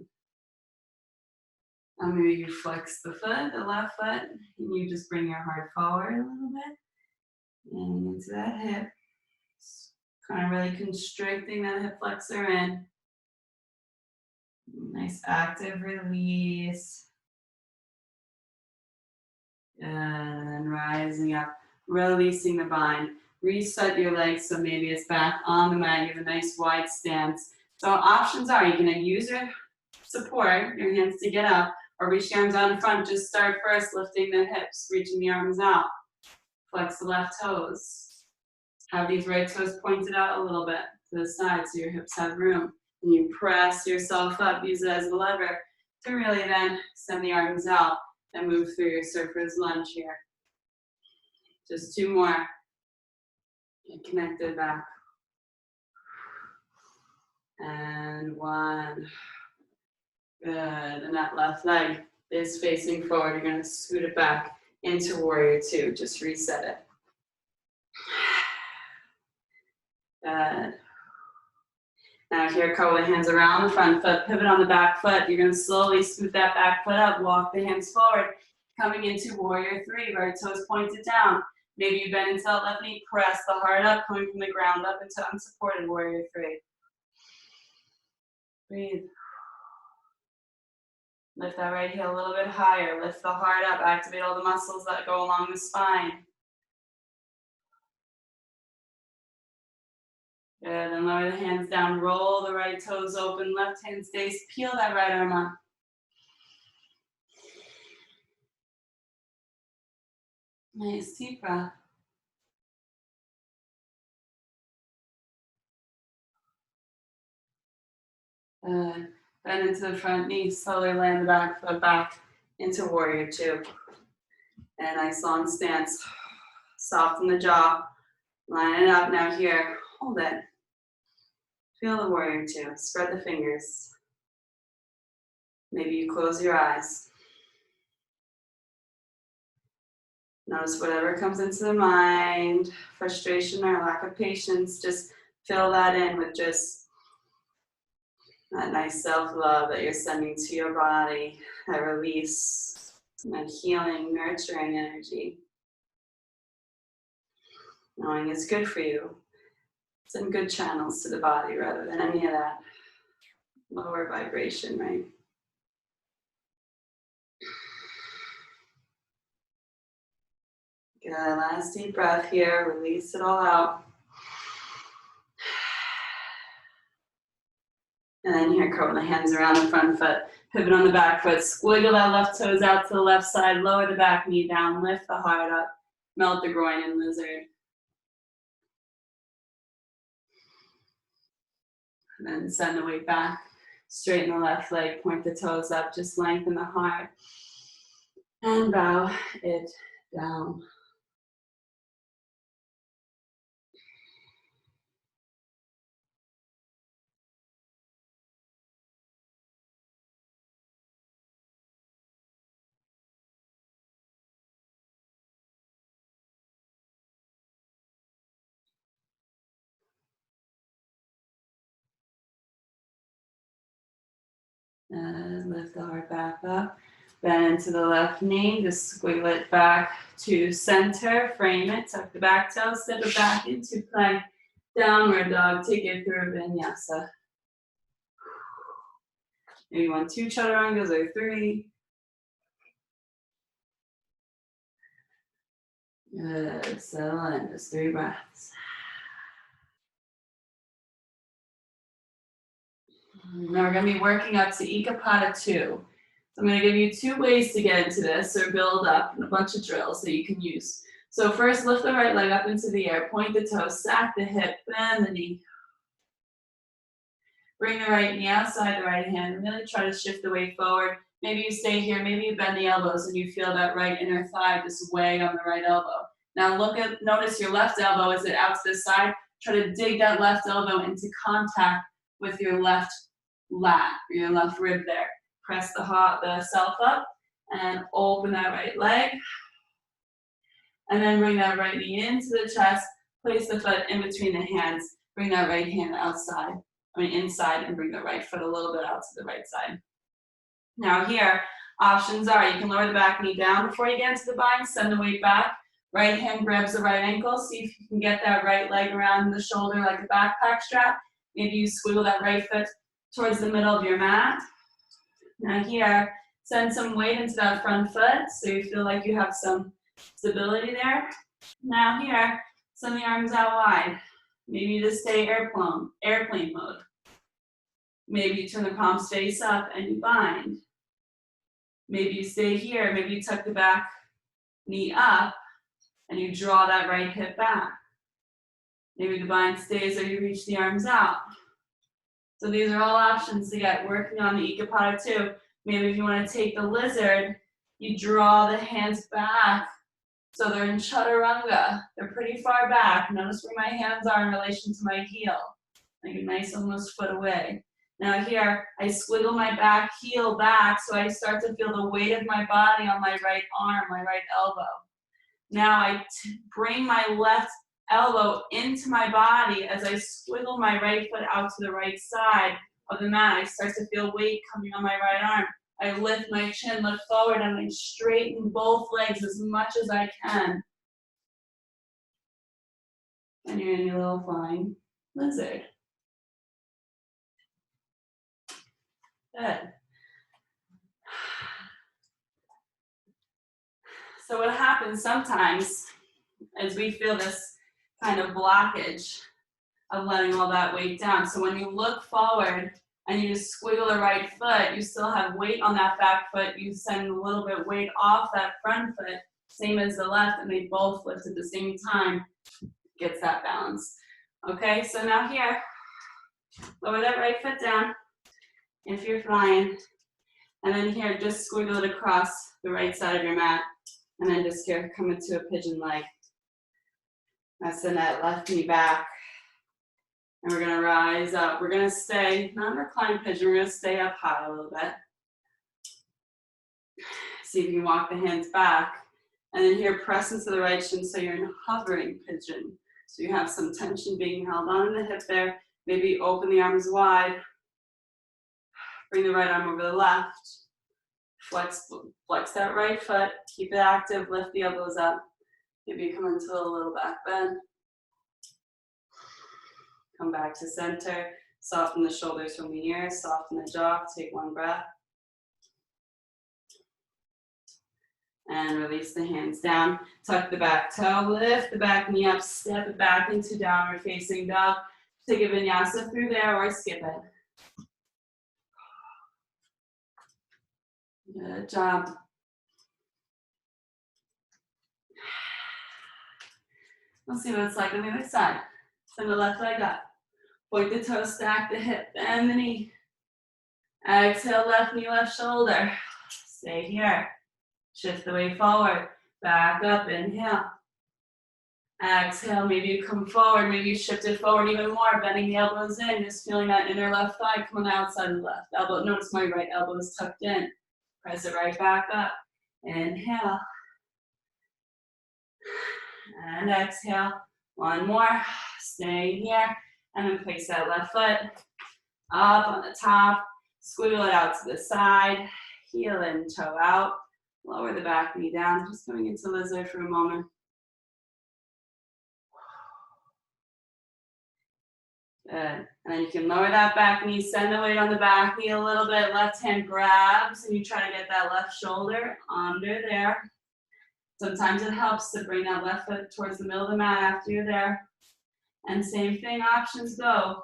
Now maybe you flex the foot, the left foot, and you just bring your heart forward a little bit and into that hip. Kind of really constricting that hip flexor in. Nice active release. And then rising up, releasing the bind. Reset your legs so maybe it's back on the mat. You have a nice wide stance. So options are, you can use your support, your hands to get up, or reach the arms out in front. Just start first lifting the hips, reaching the arms out. Flex the left toes. Have these right toes pointed out a little bit to the side so your hips have room. And you press yourself up, use it as a lever to really then send the arms out and move through your surfer's lunge here. Just two more. And connect it back. And one. Good. And that left leg is facing forward. You're going to scoot it back into warrior two. Just reset it. Good. Now here, curl the hands around the front foot, pivot on the back foot. You're going to slowly scoot that back foot up, walk the hands forward. Coming into warrior three, right toes pointed down. Maybe you bend into that left knee, press the heart up, coming from the ground up into unsupported warrior three. Breathe. Lift that right heel a little bit higher. Lift the heart up, activate all the muscles that go along the spine. Good, and lower the hands down, roll the right toes open, left hand stays, peel that right arm up. Nice, deep breath. Good. Bend into the front knee, slowly land the back foot back into warrior two. And nice long stance. Soften the jaw, line it up. Now here, hold it. Feel the warrior two, spread the fingers. Maybe you close your eyes. Notice whatever comes into the mind, frustration or lack of patience, just fill that in with just that nice self-love that you're sending to your body, that release, that healing, nurturing energy. Knowing it's good for you. Send good channels to the body rather than any of that lower vibration, right? Good, last deep breath here, release it all out. And then here, curl the hands around the front foot, pivot on the back foot, squiggle that left toes out to the left side, lower the back knee down, lift the heart up, melt the groin in lizard. And then send the weight back, straighten the left leg, point the toes up, just lengthen the heart, and bow it down. And lift the heart back up. Bend into the left knee, just squiggle it back to center, frame it, tuck the back toe, step it back into plank, downward dog, take it through vinyasa. Maybe 1, 2 chaturangas or 3. Good, settle in, just 3 breaths. Now we're going to be working up to Eka Pada II. So I'm going to give you 2 ways to get into this or build up and a bunch of drills that you can use. So first, lift the right leg up into the air, point the toes, stack the hip, bend the knee. Bring the right knee outside the right hand. Really try to shift the weight forward. Maybe you stay here, maybe you bend the elbows and you feel that right inner thigh just weigh on the right elbow. Now notice your left elbow, is it out to the side? Try to dig that left elbow into contact with your left lat, or your left rib there. Press the self up And open that right leg. And then bring that right knee into the chest. Place the foot in between the hands. Bring that right hand inside, and bring the right foot a little bit out to the right side. Now here, options are you can lower the back knee down before you get into the bind, send the weight back. Right hand grabs the right ankle. See if you can get that right leg around the shoulder like a backpack strap. Maybe you squiggle that right foot towards the middle of your mat. Now here, send some weight into that front foot so you feel like you have some stability there. Now here, send the arms out wide. Maybe you just stay airplane mode. Maybe you turn the palms face up and you bind. Maybe you stay here. Maybe you tuck the back knee up and you draw that right hip back. Maybe the bind stays or you reach the arms out. So these are all options to get working on the Eka Pada II. Maybe if you want to take the lizard, you draw the hands back so they're in chaturanga. They're pretty far back. Notice where my hands are in relation to my heel. Like a nice almost foot away. Now here, I squiggle my back heel back so I start to feel the weight of my body on my right arm, my right elbow. Now I bring my left elbow into my body as I squiggle my right foot out to the right side of the mat. I start to feel weight coming on my right arm. I lift my chin, look forward, and I straighten both legs as much as I can. And you're in your little flying lizard. Good. So what happens sometimes is we feel this kind of blockage of letting all that weight down. So when you look forward and you just squiggle the right foot, you still have weight on that back foot. You send a little bit of weight off that front foot, same as the left, and they both lift at the same time. Gets that balance. Okay, so now here, lower that right foot down if you're flying. And then here, just squiggle it across the right side of your mat. And then just here, come into a pigeon leg. Now send that left knee back. And we're gonna rise up. We're gonna stay, not in reclined pigeon, we're gonna stay up high a little bit. See if you can walk the hands back. And then here, press into the right shin so you're in hovering pigeon. So you have some tension being held on in the hip there. Maybe open the arms wide. Bring the right arm over the left. Flex that right foot. Keep it active. Lift the elbows up. Maybe you come into a little back bend. Come back to center. Soften the shoulders from the ears. Soften the jaw. Take one breath. And release the hands down. Tuck the back toe. Lift the back knee up. Step it back into downward facing dog. Take a vinyasa through there or skip it. Good job. Let's see what it's like on the other side. Send the left leg up. Point the toe, stack the hip, bend the knee. Exhale, left knee, left shoulder. Stay here. Shift the weight forward. Back up, inhale. Exhale, maybe you come forward, maybe you shift it forward even more, bending the elbows in, just feeling that inner left thigh come on the outside of the left elbow. Notice my right elbow is tucked in. Press it right back up. Inhale. And exhale. One more. Stay here. And then place that left foot up on the top. Squiggle it out to the side. Heel in, toe out. Lower the back knee down. Just coming into lizard for a moment. Good. And then you can lower that back knee, send the weight on the back knee a little bit. Left hand grabs, and you try to get that left shoulder under there. Sometimes it helps to bring that left foot towards the middle of the mat after you're there. And same thing, options go.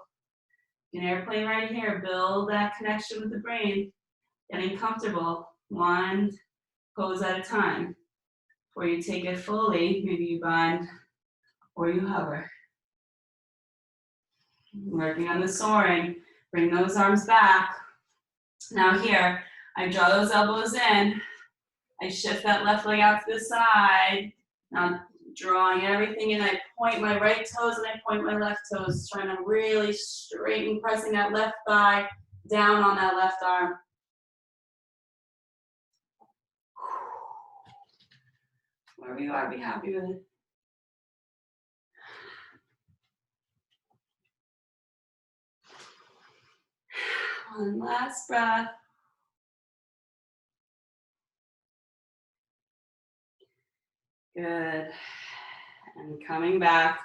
An airplane right here, build that connection with the brain. Getting comfortable, one pose at a time. Before you take it fully, maybe you bind or you hover. Working on the soaring, bring those arms back. Now here, I draw those elbows in. I shift that left leg out to the side. Now drawing everything in, I point my right toes and I point my left toes, trying to really straighten, pressing that left thigh down on that left arm. Wherever you are, be happy with it. One last breath. Good. And coming back,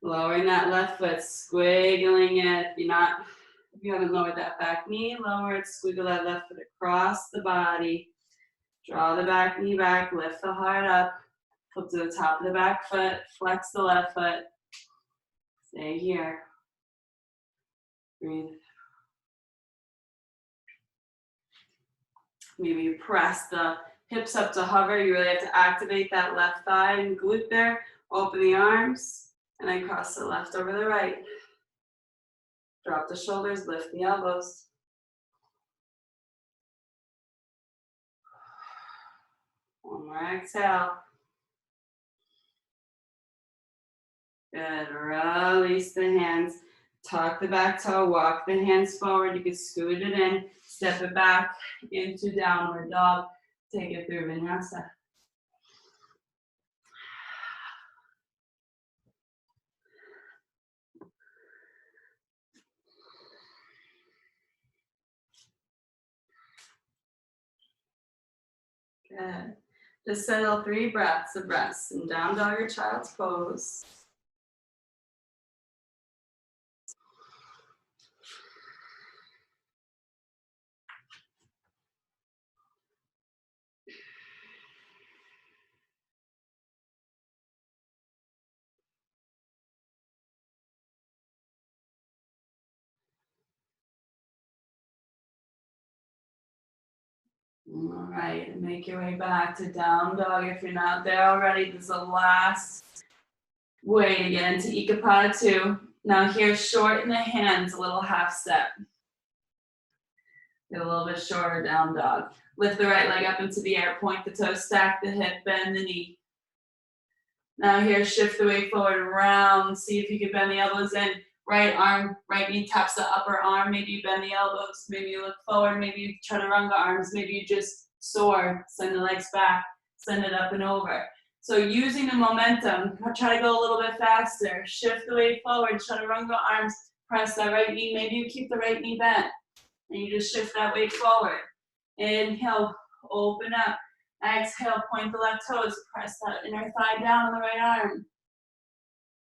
lowering that left foot, squiggling it. If you haven't lowered that back knee, lower it, squiggle that left foot across the body. Draw the back knee back, lift the heart up, flip to the top of the back foot, flex the left foot. Stay here. Breathe. Maybe you press the hips up to hover. You really have to activate that left thigh and glute there. Open the arms, and then cross the left over the right. Drop the shoulders, lift the elbows. One more exhale. Good. Release the hands. Tuck the back toe, walk the hands forward. You can scoot it in, step it back into downward dog. Take it through vinyasa. Good. Just settle 3 breaths of rest in down dog or child's pose. All right, and make your way back to down dog. If you're not there already, this is the last way to get into Eka Pada II. Now here, shorten the hands, a little half step. Get a little bit shorter, down dog. Lift the right leg up into the air, point the toe, stack the hip, bend the knee. Now here, shift the weight forward and round. See if you can bend the elbows in. Right arm, right knee taps the upper arm. Maybe you bend the elbows. Maybe you look forward. Maybe you chaturanga arms. Maybe you just soar. Send the legs back. Send it up and over. So using the momentum, try to go a little bit faster. Shift the weight forward. Chaturanga arms. Press that right knee. Maybe you keep the right knee bent. And you just shift that weight forward. Inhale, open up. Exhale, point the left toes. Press that inner thigh down on the right arm.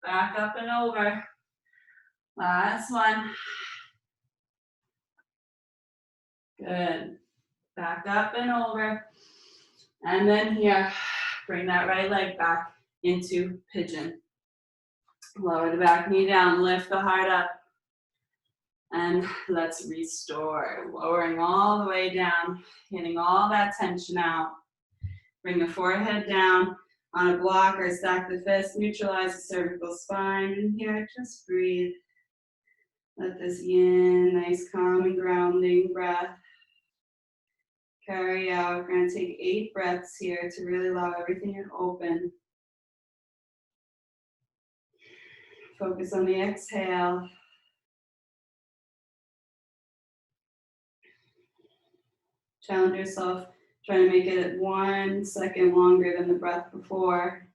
Back up and over. Last one. Good. Back up and over. And then here, bring that right leg back into pigeon. Lower the back knee down, lift the heart up. And let's restore. Lowering all the way down, getting all that tension out. Bring the forehead down on a block or stack the fist, neutralize the cervical spine. And here, just breathe. Let this yin, nice calm and grounding breath carry out. We're going to take 8 breaths here to really allow everything to open. Focus on the exhale. Challenge yourself, trying to make it 1 second longer than the breath before.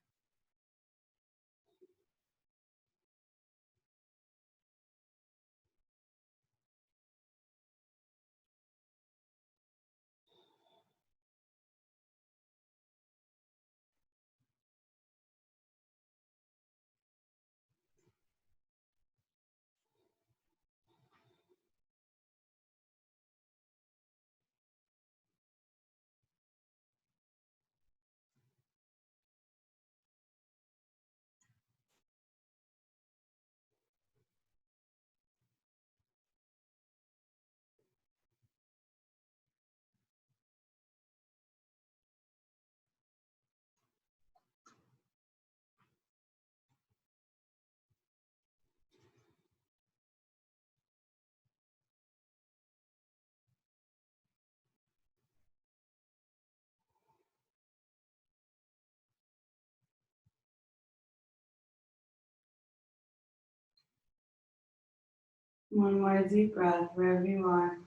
One more deep breath wherever you are.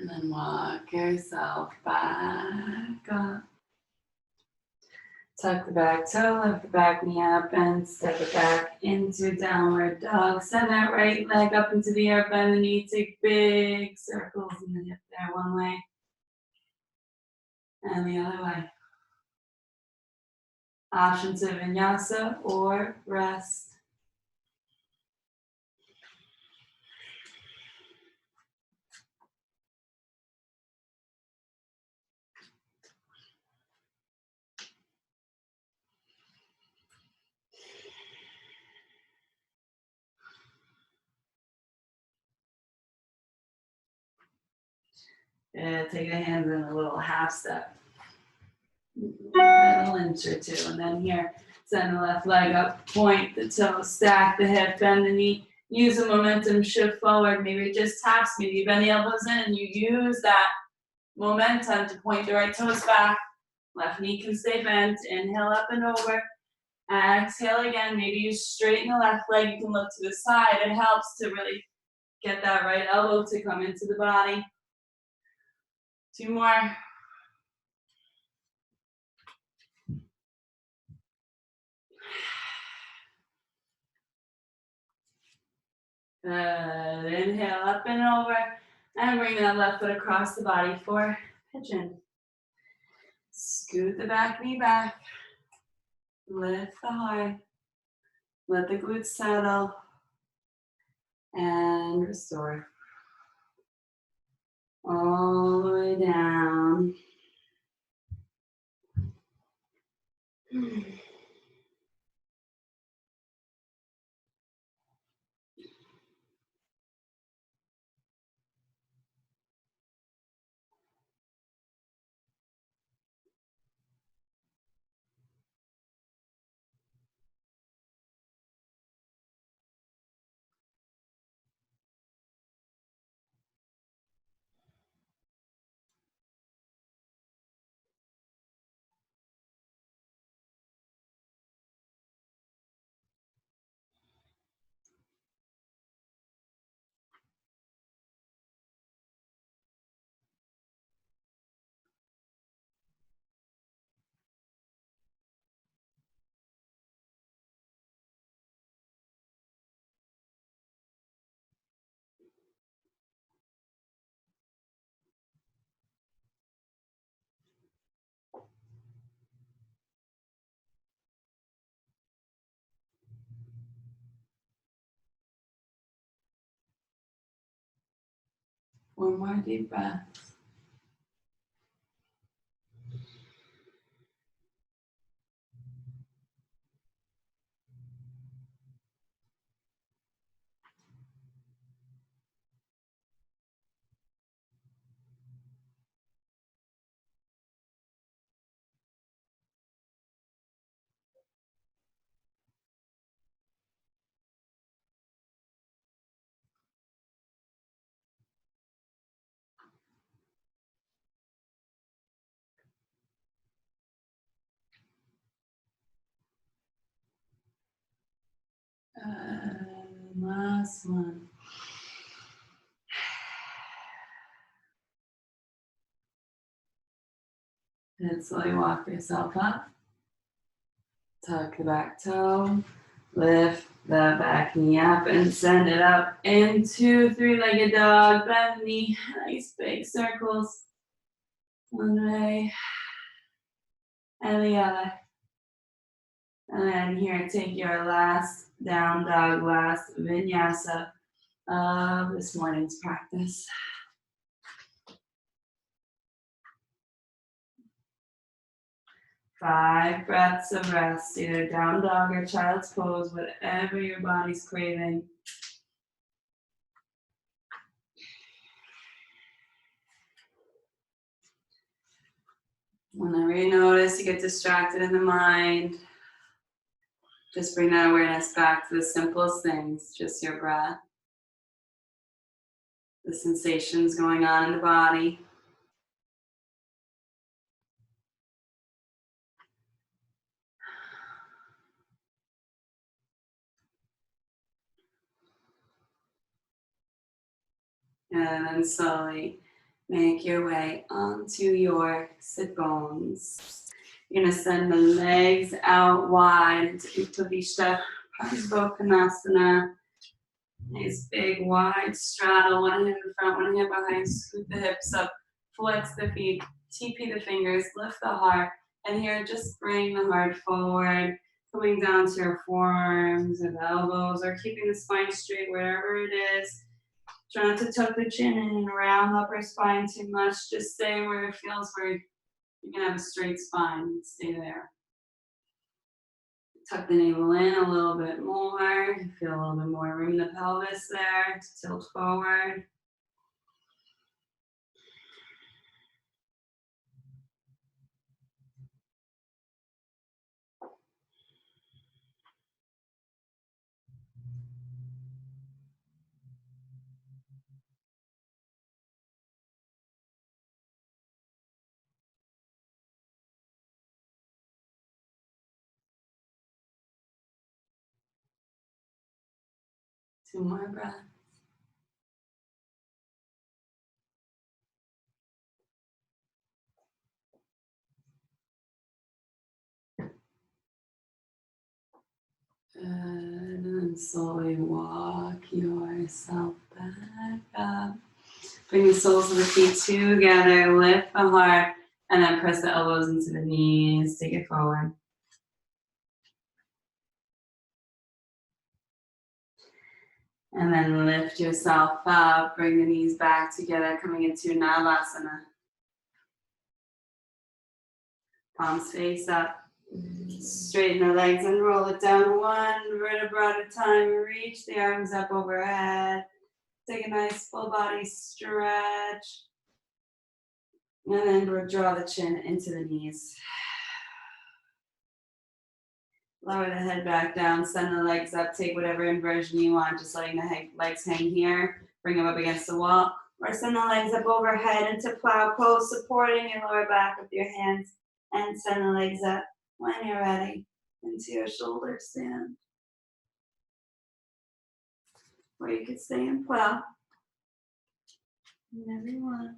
And then walk yourself back up. Tuck the back toe, lift the back knee up, and step it back into downward dog. Send that right leg up into the air, bend the knee, take big circles in the hip there, one way and the other way. Option to vinyasa or rest. And take the hands in a little half step. A little inch or two. And then here, send the left leg up, point the toe, stack the hip, bend the knee. Use a momentum shift forward. Maybe it just taps. Maybe you bend the elbows in and you use that momentum to point the right toes back. Left knee can stay bent. Inhale up and over. Exhale again. Maybe you straighten the left leg. You can look to the side. It helps to really get that right elbow to come into the body. 2 more. Good. Inhale up and over. And bring that left foot across the body for pigeon. Scoot the back knee back. Lift the heart. Let the glutes settle. And restore. All the way down. One more deep breath. Last one. And slowly walk yourself up. Tuck the back toe. Lift the back knee up and send it up into 3-legged dog. Bend the knee. Nice big circles. One way and the other. And then here, take your last down dog, last vinyasa of this morning's practice. Five breaths of rest, either down dog or child's pose, whatever your body's craving. Whenever you notice you get distracted in the mind, just bring that awareness back to the simplest things, just your breath, the sensations going on in the body. And then slowly Make your way onto your sit bones. You're going to send the legs out wide into Uttanasana Koundinyasana. Nice big wide straddle, one hand in front, one hand behind, scoot the hips up, flex the feet, TP the fingers, lift the heart, and here just bring the heart forward, coming down to your forearms or the elbows, or keeping the spine straight wherever it is. Try not to tuck the chin in and round the upper spine too much. Just stay where it feels where you can have a straight spine. Stay there. Tuck the navel in a little bit more. Feel a little bit more room in the pelvis there to tilt forward. Two more breaths. And then slowly walk yourself back up. Bring the soles of the feet together, lift the heart, and then press the elbows into the knees. Take it forward. And then lift yourself up, bring the knees back together, coming into Navasana. Palms face up. Straighten the legs and roll it down one vertebra at a time. Reach the arms up overhead. Take a nice full body stretch. And then draw the chin into the knees. Lower the head back down, send the legs up, take whatever inversion you want, just letting the legs hang here. Bring them up against the wall. Or send the legs up overhead into plow pose, supporting your lower back with your hands. And send the legs up when you're ready into your shoulder stand. Or you could stay in plow. Whenever you want.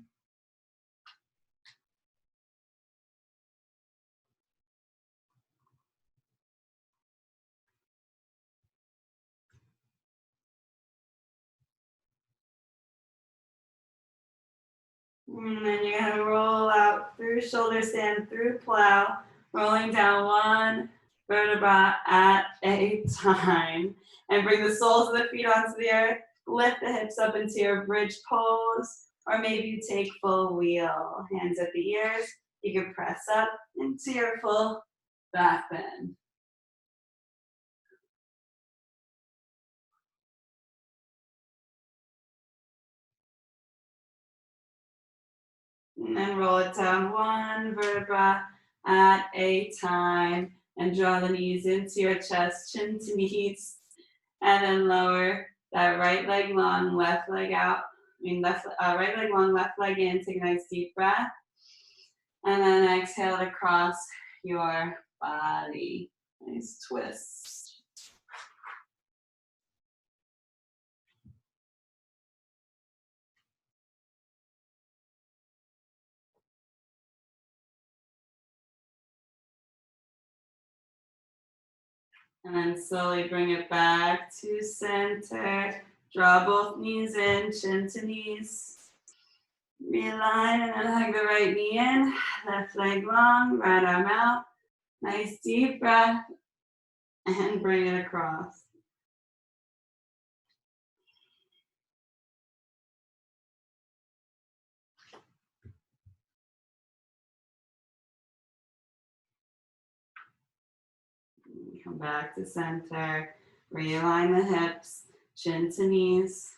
And then you're going to roll out through shoulder stand, through plow, rolling down one vertebra at a time. And bring the soles of the feet onto the earth. Lift the hips up into your bridge pose. Or maybe you take full wheel. Hands at the ears. You can press up into your full back bend. And then roll it down one vertebra at a time. And draw the knees into your chest, chin to knees. And then lower that right leg long, left leg out. Right leg long, left leg in. Take a nice deep breath. And then exhale to cross your body. Nice twist. And then slowly bring it back to center. Draw both knees in, chin to knees. Realign and then hug the right knee in. Left leg long, right arm out. Nice deep breath. And bring it across. Come back to center. Realign the hips, chin to knees.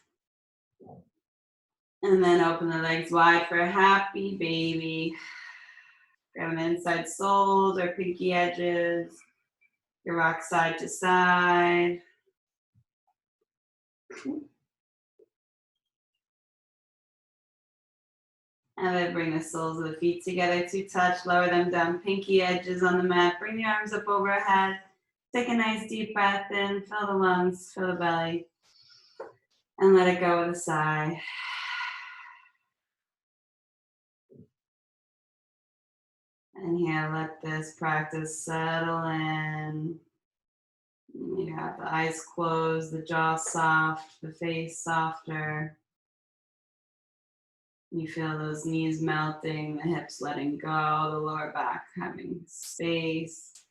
And then open the legs wide for a happy baby. Grab them inside soles or pinky edges. You rock side to side. And then bring the soles of the feet together to touch. Lower them down, pinky edges on the mat. Bring the arms up overhead. Take a nice deep breath in. Fill the lungs, fill the belly. And let it go with a sigh. And here, let this practice settle in. You have the eyes closed, the jaw soft, the face softer. You feel those knees melting, the hips letting go, the lower back having space.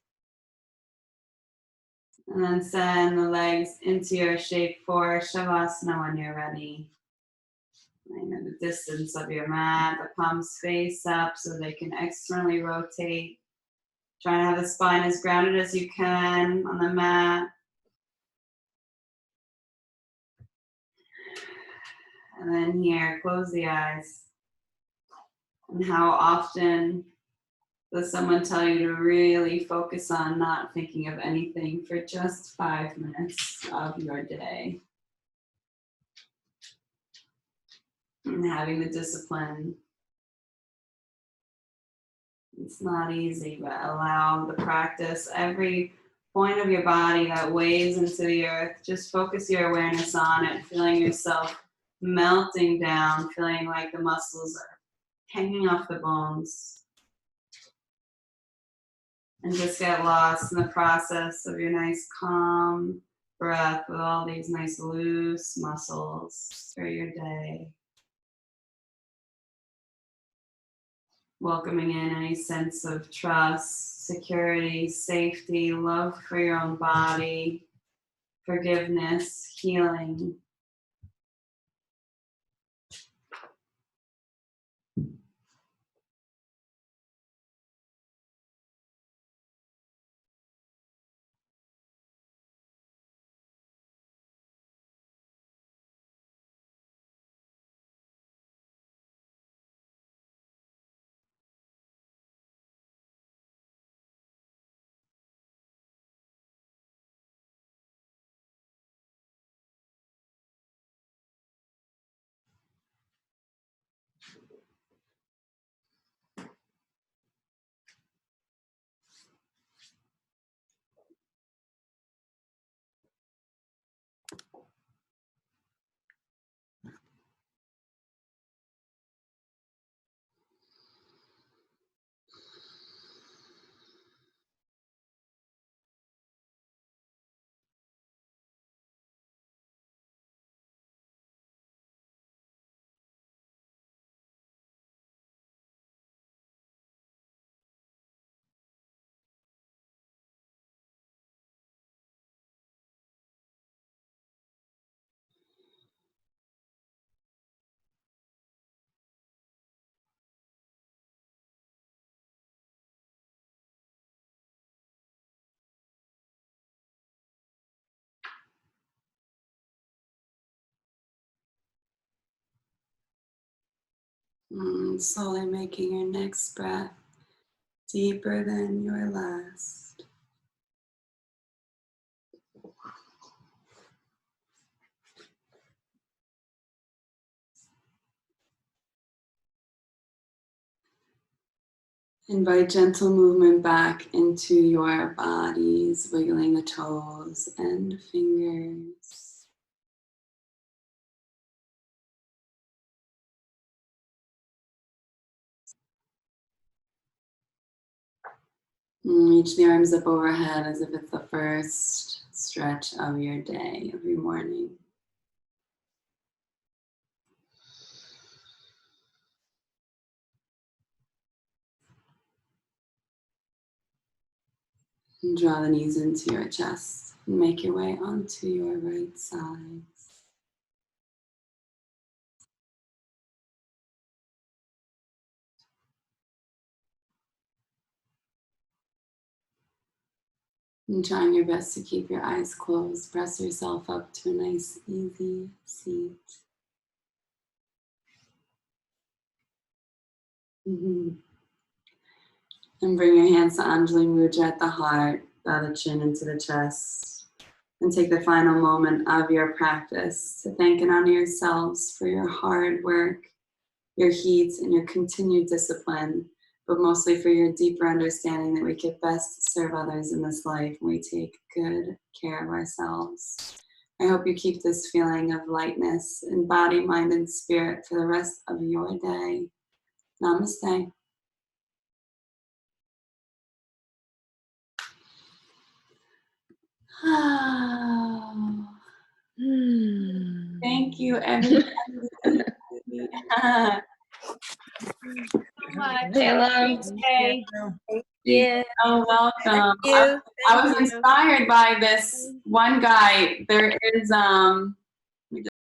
And then send the legs into your shape for Shavasana when you're ready. At the distance of your mat, the palms face up so they can externally rotate. Try to have the spine as grounded as you can on the mat. And then here, close the eyes. And how often does someone tell you to really focus on not thinking of anything for just 5 minutes of your day? And having the discipline. It's not easy, but allow the practice. Every point of your body that weighs into the earth, just focus your awareness on it, feeling yourself melting down, feeling like the muscles are hanging off the bones. And just get lost in the process of your nice calm breath with all these nice loose muscles for your day. Welcoming in any sense of trust, security, safety, love for your own body, forgiveness, healing. Slowly making your next breath deeper than your last. Invite gentle movement back into your bodies, wiggling the toes and fingers. Reach the arms up overhead as if it's the first stretch of your day, of your morning. And draw the knees into your chest and make your way onto your right side. And trying your best to keep your eyes closed, press yourself up to a nice, easy seat. And bring your hands to Anjali Mudra at the heart, bow the chin into the chest. And take the final moment of your practice to thank and honor yourselves for your hard work, your heat, and your continued discipline, but mostly for your deeper understanding that we can best serve others in this life when we take good care of ourselves. I hope you keep this feeling of lightness in body, mind, and spirit for the rest of your day. Namaste. Thank you, everybody. So much. Hello. Okay. Yeah. Oh, welcome. Thank you. I was inspired by this one guy. There is